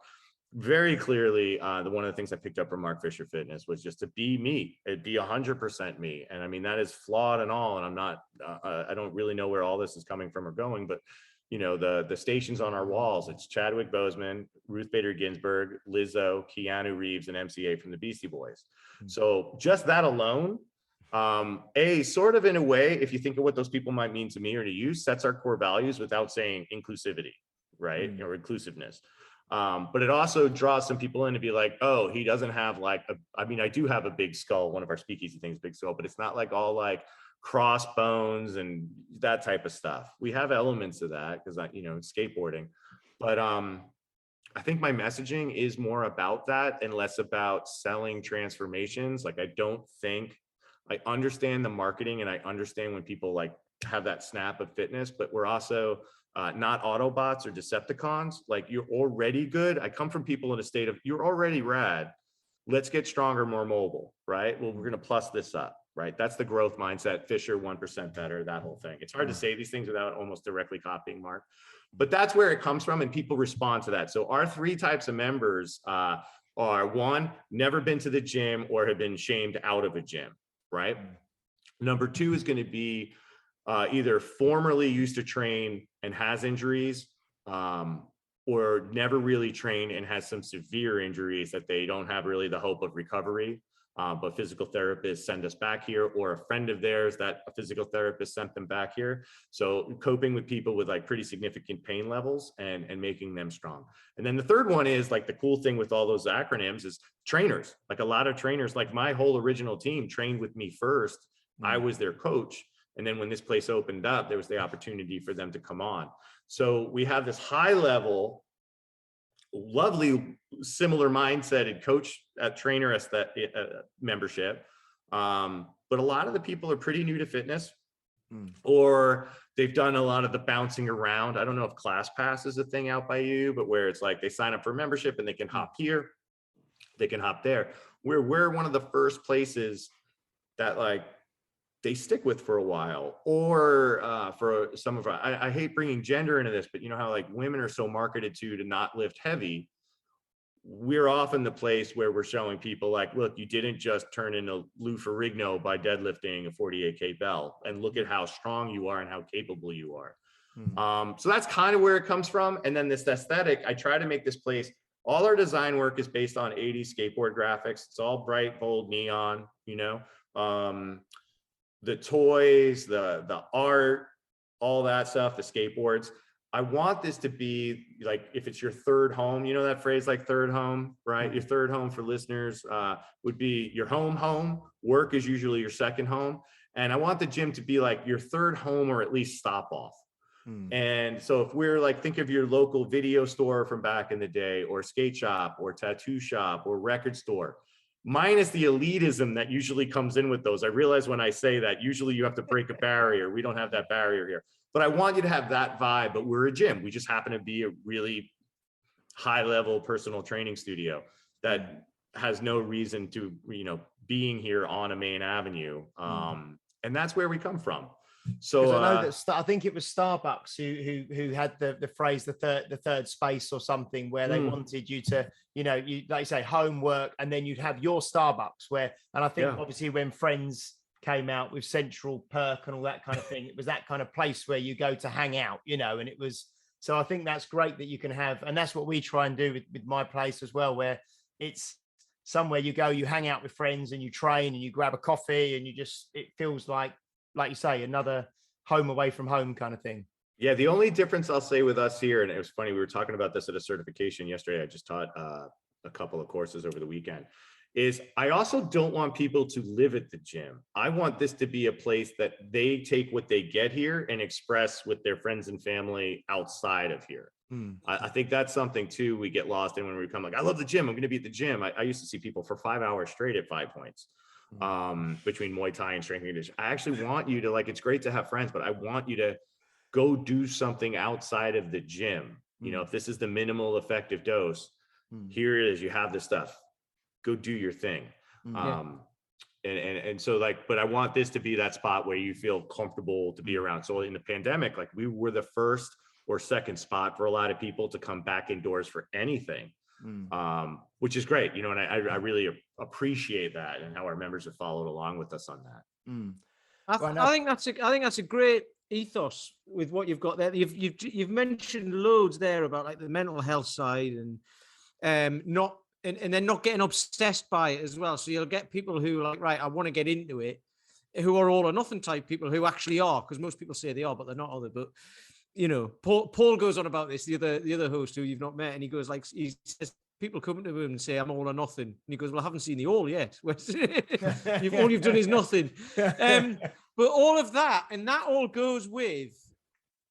very clearly. One of the things I picked up from Mark Fisher Fitness was just to be me. It'd be 100% me. And I mean, that is flawed and all. And I'm not, I don't really know where all this is coming from or going, but you know, the stations on our walls, it's Chadwick Boseman, Ruth Bader Ginsburg, Lizzo, Keanu Reeves, and MCA from the Beastie Boys. So just that alone, sort of in a way, if you think of what those people might mean to me or to you, sets our core values without saying inclusivity, right? Or inclusiveness. But it also draws some people in to be like, oh, he doesn't have like, I do have a big skull. One of our speakeasy things, big skull, but it's not like all like crossbones and that type of stuff. We have elements of that because it's skateboarding, but I think my messaging is more about that and less about selling transformations. Like I understand the marketing and I understand when people like have that snap of fitness, but we're also not Autobots or Decepticons. Like you're already good. I come from people in a state of you're already rad. Let's get stronger, more mobile, right? Well, we're going to plus this up. Right. That's the growth mindset. Fisher 1% better, that whole thing. It's hard to say these things without almost directly copying Mark, but that's where it comes from. And people respond to that. So our 3 types of members are 1, never been to the gym or have been shamed out of a gym. Right. Number 2 is going to be either formerly used to train and has injuries, or never really trained and has some severe injuries that they don't have really the hope of recovery. But physical therapists send us back here, or a friend of theirs that a physical therapist sent them back here. So coping with people with like pretty significant pain levels and making them strong. And then the third one is like the cool thing with all those acronyms is trainers. Like a lot of trainers, like my whole original team trained with me first. I was their coach. And then when this place opened up, there was the opportunity for them to come on. So we have this high level, lovely, similar mindset and coach trainer membership. But a lot of the people are pretty new to fitness, or they've done a lot of the bouncing around. I don't know if Class Pass is a thing out by you, but where it's like they sign up for membership and they can hop here, they can hop there. We're one of the first places that like they stick with for a while, or for some of our, I hate bringing gender into this, but you know how like women are so marketed to not lift heavy. We're often the place where we're showing people like, look, you didn't just turn into Lou Ferrigno by deadlifting a 48K bell, and look at how strong you are and how capable you are. So that's kind of where it comes from. And then this aesthetic, I try to make this place, all our design work is based on 80s skateboard graphics. It's all bright, bold, neon, the toys, the art, all that stuff, the skateboards. I want this to be like, if it's your third home, you know that phrase, like third home, right? Your third home for listeners would be your home. Work is usually your second home. And I want the gym to be like your third home, or at least stop off. And so if we're like, think of your local video store from back in the day, or skate shop, or tattoo shop, or record store, minus the elitism that usually comes in with those. I realize when I say that, usually you have to break a barrier. We don't have that barrier here. But I want you to have that vibe, but we're a gym. We just happen to be a really high level personal training studio that has no reason to, being here on a main avenue. And that's where we come from. So I know that I think it was Starbucks who had the phrase, the third space or something, where they wanted you to, you like you say, homework, and then you'd have your Starbucks where, and I think obviously when Friends came out with Central Perk and all that kind of thing, it was that kind of place where you go to hang out, and it was, so I think that's great that you can have, and that's what we try and do with my place as well, where it's somewhere you go, you hang out with friends and you train and you grab a coffee and it feels like you say, another home away from home kind of thing. Yeah, the only difference I'll say with us here, and it was funny, we were talking about this at a certification yesterday. I just taught a couple of courses over the weekend, is I also don't want people to live at the gym. I want this to be a place that they take what they get here and express with their friends and family outside of here. I think that's something too we get lost in when we come like, I love the gym, I'm going to be at the gym. I used to see people for 5 hours straight at 5 Points. Between Muay Thai and strength and conditioning. I actually want you to, like, it's great to have friends, but I want you to go do something outside of the gym. If this is the minimal effective dose, here it is, you have this stuff, go do your thing. And so like, but I want this to be that spot where you feel comfortable to be around. So in the pandemic, like, we were the first or second spot for a lot of people to come back indoors for anything. Which is great, and I really appreciate that, and how our members have followed along with us on that. I think that's a great ethos with what you've got there. You've mentioned loads there about like the mental health side and not and then not getting obsessed by it as well. So you'll get people who are like, right, I want to get into it, who are all or nothing type people who actually are, because most people say they are, but they're not, are they? But Paul goes on about this, the other host who you've not met, and he goes like, he says people come to him and say, I'm all or nothing, and he goes, well, I haven't seen the all yet. All you've done is nothing. But all of that, and that all goes with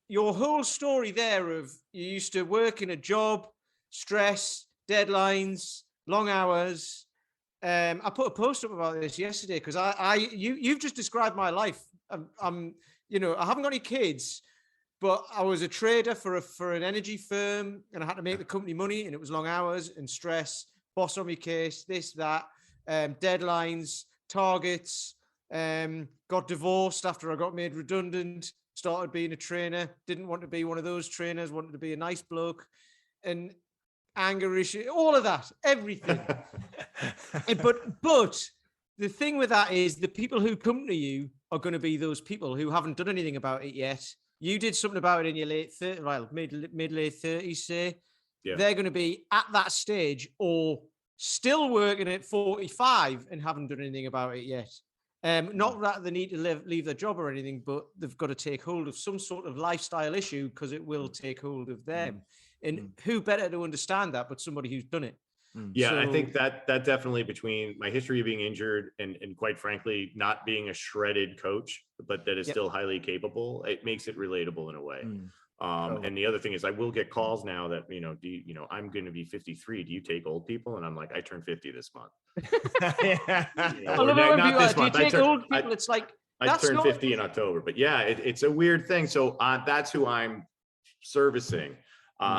your whole story there of you used to work in a job, stress, deadlines, long hours. I put a post up about this yesterday because you've just described my life. I haven't got any kids, but I was a trader for an energy firm, and I had to make the company money, and it was long hours and stress, boss on my case, this, that, deadlines, targets, got divorced after I got made redundant, started being a trainer, didn't want to be one of those trainers, wanted to be a nice bloke, and anger issue, all of that, everything. But the thing with that is the people who come to you are going to be those people who haven't done anything about it yet. You did something about it in your late 30s, well, mid-late 30s, say. Yeah. They're going to be at that stage or still working at 45 and haven't done anything about it yet. Not that they need to leave their job or anything, but they've got to take hold of some sort of lifestyle issue because it will take hold of them. And who better to understand that but somebody who's done it? Yeah, so, I think that definitely, between my history of being injured and quite frankly, not being a shredded coach, but that is still highly capable, it makes it relatable in a way. And the other thing is I will get calls now that, I'm going to be 53. Do you take old people? And I'm like, I turned 50 this month. Not this month. Do you take old people? It's like, I turned 50 in October, but yeah, it's a weird thing. So that's who I'm servicing.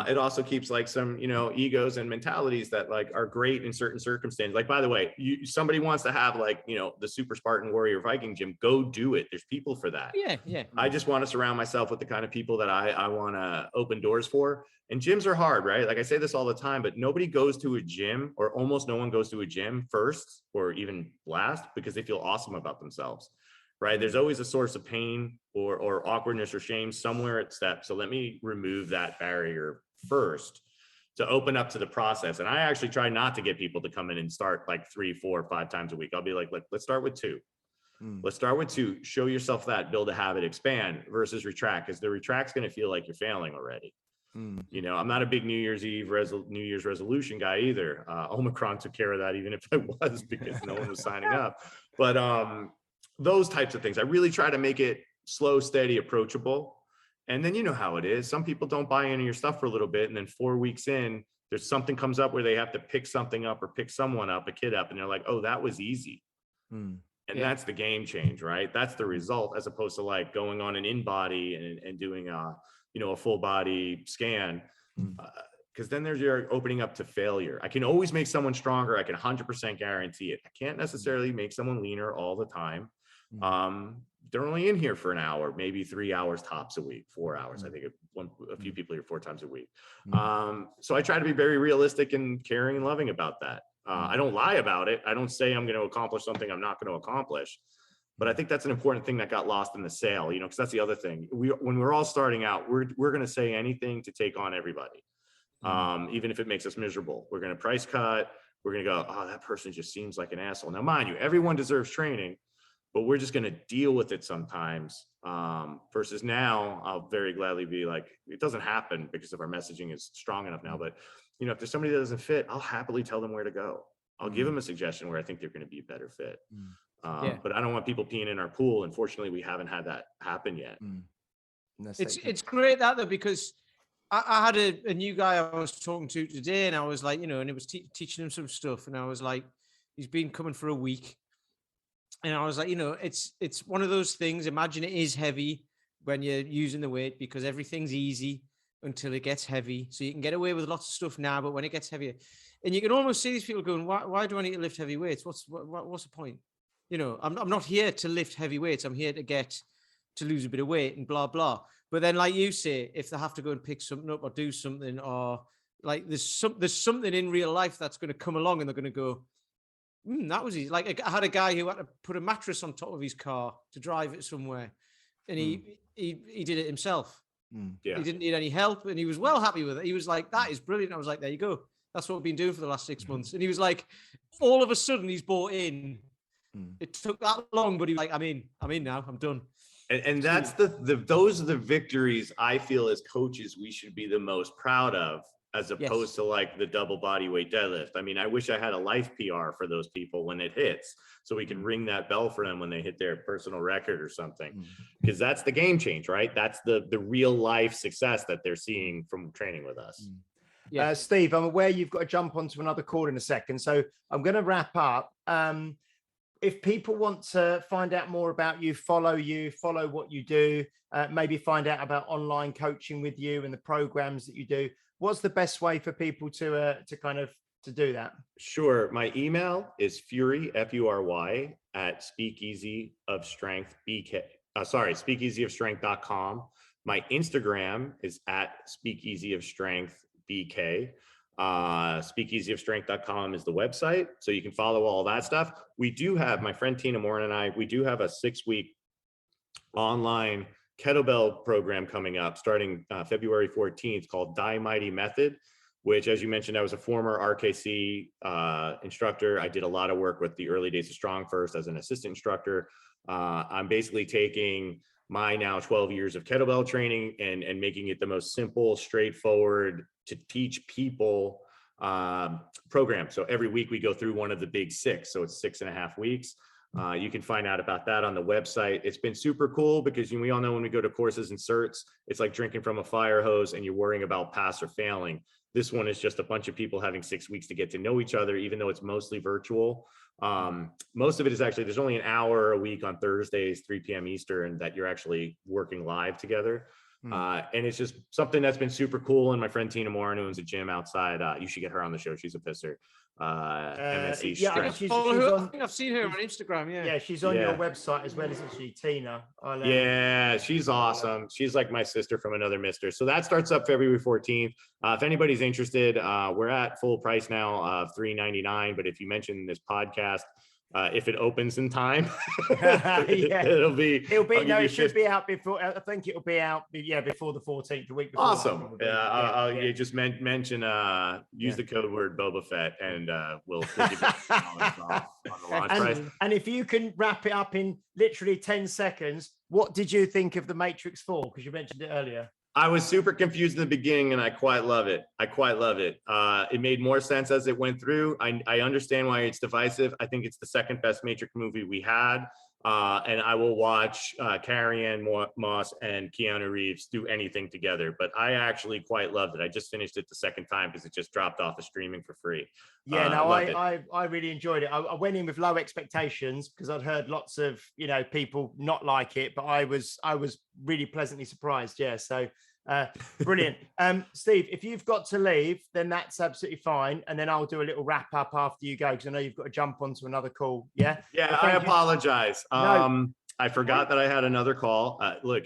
It also keeps like some, egos and mentalities that like are great in certain circumstances. Like, by the way, somebody wants to have like, the Super Spartan Warrior Viking gym, go do it. There's people for that. Yeah. I just want to surround myself with the kind of people that I want to open doors for. And gyms are hard, right? Like I say this all the time, but nobody goes to a gym, or almost no one goes to a gym first or even last because they feel awesome about themselves. Right? There's always a source of pain or awkwardness or shame somewhere at step. So let me remove that barrier first to open up to the process. And I actually try not to get people to come in and start like 3, 4, 5 times a week. I'll be like, let's start with 2. Let's start with 2, show yourself that, build a habit, expand versus retract, because the retract's going to feel like you're failing already. You know, I'm not a big New Year's resolution guy either. Omicron took care of that, even if I was, because no one was signing up. But those types of things, I really try to make it slow, steady, approachable. And then you know how it is. Some people don't buy into your stuff for a little bit, and then 4 weeks in, there's something comes up where they have to pick something up or pick someone up, a kid up, and they're like, oh, that was easy. And that's the game change, right? That's the result, as opposed to like going on an in-body and doing a full body scan. Because then you're opening up to failure. I can always make someone stronger. I can 100% guarantee it. I can't necessarily make someone leaner all the time. They're only in here for an hour, maybe 3 hours tops a week, 4 hours. I think a few people here 4 times a week. So I try to be very realistic and caring and loving about that. I don't lie about it. I don't say I'm going to accomplish something I'm not going to accomplish. But I think that's an important thing that got lost in the sale, because that's the other thing. When we're all starting out, we're going to say anything to take on everybody, even if it makes us miserable. We're going to price cut. We're going to go, oh, that person just seems like an asshole. Now, mind you, everyone deserves training, but we're just going to deal with it sometimes. Versus now, I'll very gladly be like, it doesn't happen because of our messaging is strong enough now. But if there's somebody that doesn't fit, I'll happily tell them where to go. I'll give them a suggestion where I think they're going to be a better fit. But I don't want people peeing in our pool. Unfortunately, we haven't had that happen yet. It's great that though, because I had a new guy I was talking to today, and I was like, and it was teaching him some stuff, and I was like, he's been coming for a week, and I was like, it's one of those things. Imagine it is heavy when you're using the weight, because everything's easy until it gets heavy. So you can get away with lots of stuff now, but when it gets heavier, and you can almost see these people going, why do I need to lift heavy weights? What's the point? I'm not here to lift heavy weights. I'm here to lose a bit of weight and blah, blah. But then, like you say, if they have to go and pick something up or do something, or like there's something in real life that's going to come along and they're going to go, that was easy. Like I had a guy who had to put a mattress on top of his car to drive it somewhere. And he did it himself. Yeah. He didn't need any help, and he was well happy with it. He was like, that is brilliant. I was like, there you go. That's what we've been doing for the last 6 months. And he was like, all of a sudden he's bought in. It took that long, but he was like, I'm in now. I'm done. And that's those are the victories I feel as coaches we should be the most proud of, as opposed to like the double body weight deadlift. I mean, I wish I had a life PR for those people when it hits, so we can ring that bell for them when they hit their personal record or something, because that's the game change, right? That's the real life success that they're seeing from training with us. Steve, I'm aware you've got to jump onto another call in a second, so I'm going to wrap up. If people want to find out more about you, follow what you do, maybe find out about online coaching with you and the programs that you do, what's the best way for people to do that? Sure. My email is Fury, Fury, at Speakeasy of Strength, speakeasyofstrength.com. My Instagram is at Speakeasy of Strength, BK. Speakeasyofstrength.com is the website, so you can follow all that stuff. We do have, my friend Tina Morin and I, we do have a 6-week online kettlebell program coming up starting February 14th called Die Mighty Method, which, as you mentioned, I was a former RKC instructor. I did a lot of work with the early days of Strong First as an assistant instructor. I'm basically taking my now 12 years of kettlebell training and making it the most simple, straightforward to teach people program. So every week we go through one of the big 6. So it's 6.5 weeks. You can find out about that on the website. It's been super cool because we all know when we go to courses and certs, it's like drinking from a fire hose and you're worrying about pass or failing. This one is just a bunch of people having 6 weeks to get to know each other, even though it's mostly virtual. Most of it is actually, there's only an hour a week on Thursdays, 3 p.m. Eastern, that you're actually working live together. And it's just something that's been super cool. And my friend Tina Morin, who owns a gym outside, you should get her on the show. She's a pisser. MSC Strength. I think I've seen her on Instagram. Yeah, she's on your website as well, isn't she, Tina? Yeah, she's awesome. She's like my sister from another mister. So that starts up February 14th. If anybody's interested, we're at full price now of $399. But if you mention this podcast If it opens in time, Yeah. it'll be. It should be out before. I think it'll be out. Yeah, before the 14th, the week before. Awesome. You just mention use the code word Boba Fett, and we'll give you off on the launch price. And if you can wrap it up in literally 10 seconds, what did you think of the Matrix 4? Because you mentioned it earlier. I was super confused in the beginning, and I quite love it. It made more sense as it went through. I understand why it's divisive. I think it's the second best Matrix movie we had. And I will watch Carrie-Anne Moss and Keanu Reeves do anything together. But I actually quite loved it. I just finished it the second time because it just dropped off the streaming for free. Yeah, I really enjoyed it. I went in with low expectations because I'd heard lots of people not like it, but I was really pleasantly surprised. Yeah, so brilliant. Steve, if you've got to leave, then that's absolutely fine, and then I'll do a little wrap up after you go because I know you've got to jump onto another call. Yeah, I apologize. I forgot that I had another call. Look,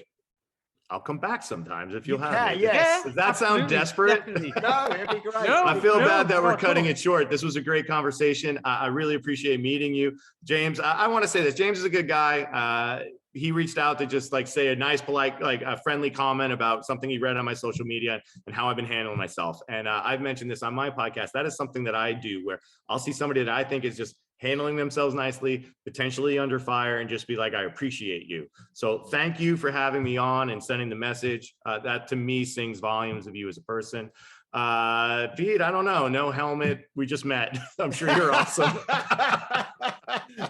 I'll come back sometimes if you'll have me. Yes. Does that sound desperate? No, it'd be great. I feel bad that we're cutting it short. This was a great conversation. I really appreciate meeting you, James. I want to say this. James is a good guy. He reached out to just say a nice, polite, a friendly comment about something he read on my social media and how I've been handling myself. And I've mentioned this on my podcast. That is something that I do where I'll see somebody that I think is just handling themselves nicely, potentially under fire, and just be like, I appreciate you. So thank you for having me on and sending the message. That to me sings volumes of you as a person. Pete, I don't know. No helmet. We just met. I'm sure you're awesome.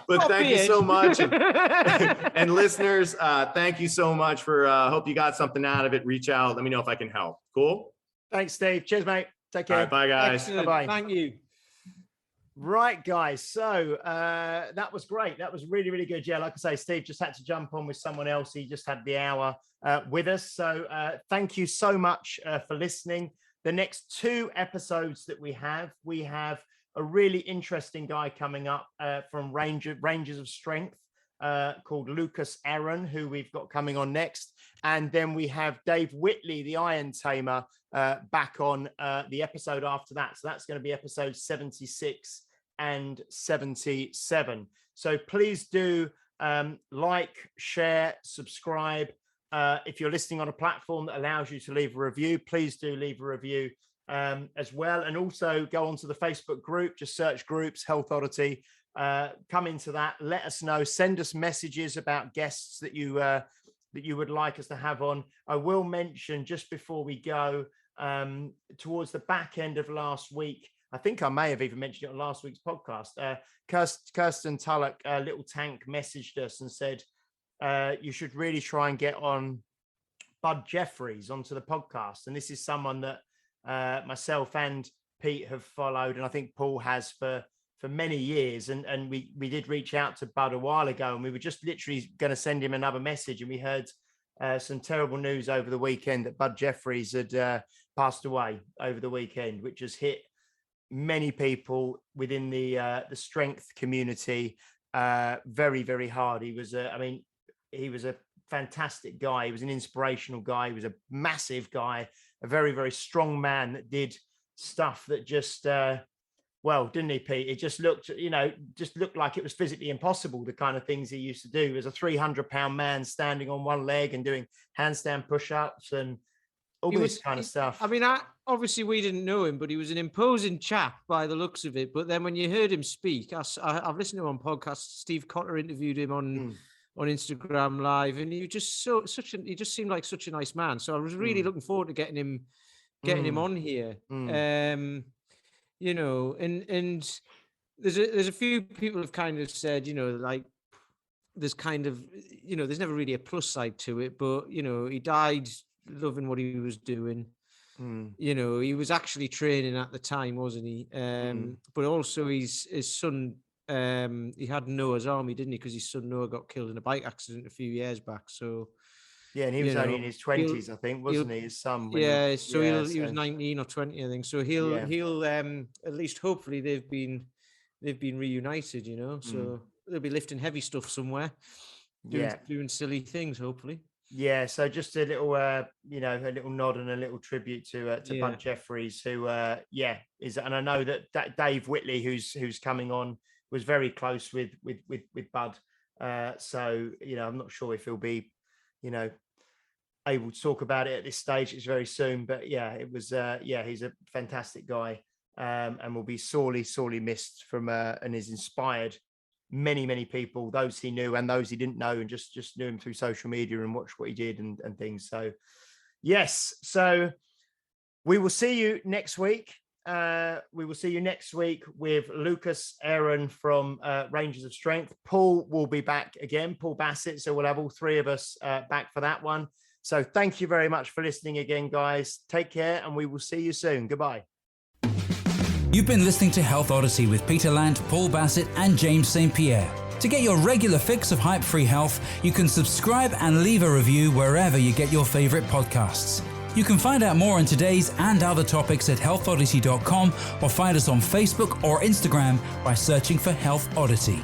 But thank you so much. And listeners, thank you so much for, hope you got something out of it. Reach out. Let me know if I can help. Cool? Thanks, Steve. Cheers, mate. Take care. All right, bye, guys. Excellent. Bye-bye. Thank you. Right, guys. So that was great. That was really, really good. Yeah, like I say, Steve just had to jump on with someone else. He just had the hour with us. So thank you so much for listening. The next 2 episodes that we have a really interesting guy coming up from Rangers of Strength called Lucas Aaron, who we've got coming on next. And then we have Dave Whitley, the Iron Tamer, back on the episode after that. So that's going to be episode 76 and 77. So please do like, share, subscribe. If you're listening on a platform that allows you to leave a review, please do leave a review as well. And also go onto the Facebook group, just search Groups Health Oddity. Come into that, let us know, send us messages about guests that you would like us to have on. I will mention just before we go, towards the back end of last week, I think I may have even mentioned it on last week's podcast. Kirsten Tullock, Little Tank, messaged us and said, you should really try and get on Bud Jeffries onto the podcast. And this is someone that myself and Pete have followed, and I think Paul has for many years. And we did reach out to Bud a while ago, and we were just literally going to send him another message. And we heard some terrible news over the weekend that Bud Jeffries had passed away over the weekend, which has hit many people within the strength community very, very hard. He was a fantastic guy. He was an inspirational guy. He was a massive guy, a very, very strong man that did stuff that just, didn't he, Pete? It just looked like it was physically impossible, the kind of things he used to do as a 300-pound man standing on one leg and doing handstand push-ups and all this kind of stuff. I mean, obviously we didn't know him, but he was an imposing chap by the looks of it. But then when you heard him speak, I've listened to him on podcasts. Steve Cotter interviewed him on Instagram Live, and he just he just seemed like such a nice man. So I was really looking forward to getting him on here. And there's a few people have kind of said, there's kind of, there's never really a plus side to it, but he died loving what he was doing. He was actually training at the time, wasn't he? But also his son, he had Noah's Army, didn't he? Because his son Noah got killed in a bike accident a few years back. So yeah, and he was only in his 20s, I think, wasn't he? His son. He was 19 or 20, I think. So he'll at least hopefully they've been reunited, So they'll be lifting heavy stuff somewhere, doing silly things, hopefully. Yeah, so just a little, a little nod and a little tribute to Bud Jeffries, who, is, and I know that Dave Whitley, who's coming on, was very close with Bud. So, I'm not sure if he'll be, able to talk about it at this stage. It's very soon, but yeah, it was, he's a fantastic guy, and will be sorely missed from, and has inspired many people, those he knew and those he didn't know, and just knew him through social media and watched what he did and things. So yes, so we will see you next week. We will see you next week with Lucas Aaron from Rangers of Strength. Paul will be back again, Paul Bassett. So we'll have all three of us back for that one. So thank you very much for listening again, guys. Take care, and we will see you soon. Goodbye. You've been listening to Health Odyssey with Peter Lant, Paul Bassett, and James St. Pierre. To get your regular fix of hype-free health, you can subscribe and leave a review wherever you get your favorite podcasts. You can find out more on today's and other topics at healthodyssey.com, or find us on Facebook or Instagram by searching for Health Odyssey.